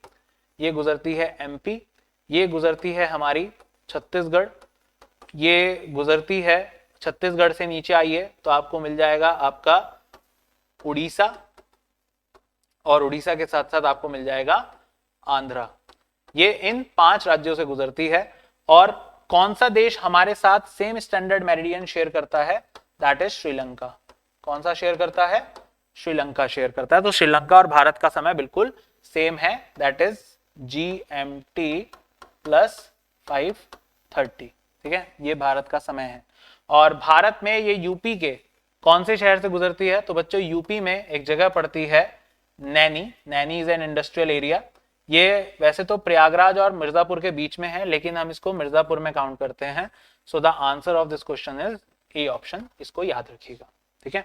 ये गुजरती है एमपी, ये गुजरती है हमारी छत्तीसगढ़, ये गुजरती है, छत्तीसगढ़ से नीचे आइए तो आपको मिल जाएगा आपका उड़ीसा, और उड़ीसा के साथ साथ आपको मिल जाएगा आंध्रा। ये इन 5 राज्यों से गुजरती है। और कौन सा देश हमारे साथ सेम स्टैंडर्ड मेरिडियन शेयर करता है? That is Sri Lanka. कौन सा शेयर करता है? श्रीलंका शेयर करता है। तो श्रीलंका और भारत का समय बिल्कुल सेम है, दैट इज GMT +5:30, ठीक है, ये भारत का समय है। और भारत में ये यूपी के कौन से शहर से गुजरती है? तो बच्चों यूपी में एक जगह पड़ती है Naini, Naini is an industrial area. ये वैसे तो प्रयागराज और मिर्जापुर के बीच में है, लेकिन हम इसको मिर्जापुर में काउंट करते हैं। So the answer of this question is A option, इसको याद रखिएगा, ठीक है।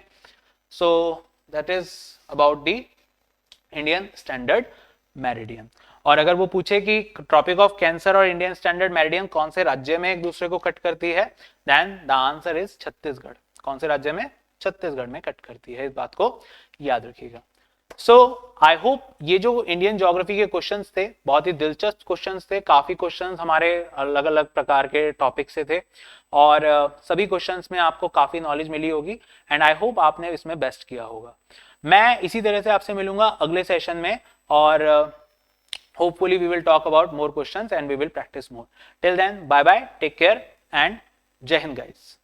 So that is about the Indian standard meridian. और अगर वो पूछे कि ट्रॉपिक ऑफ कैंसर और इंडियन स्टैंडर्ड मेरिडियन कौन से राज्य में एक दूसरे को कट करती है, then the answer is Chhattisgarh. कौन से राज्य में? छत्तीसगढ़ में कट करती है, इस बात को याद रखिएगा। सो आई होप ये जो इंडियन ज्योग्राफी के क्वेश्चंस थे बहुत ही दिलचस्प क्वेश्चंस थे। काफी क्वेश्चंस हमारे अलग अलग प्रकार के टॉपिक से थे, और सभी क्वेश्चंस में आपको काफी नॉलेज मिली होगी, एंड आई होप आपने इसमें बेस्ट किया होगा। मैं इसी तरह से आपसे मिलूंगा अगले सेशन में, और hopefully we will talk about more questions and we will practice more. Till then, bye bye, take care and Jai Hind guys.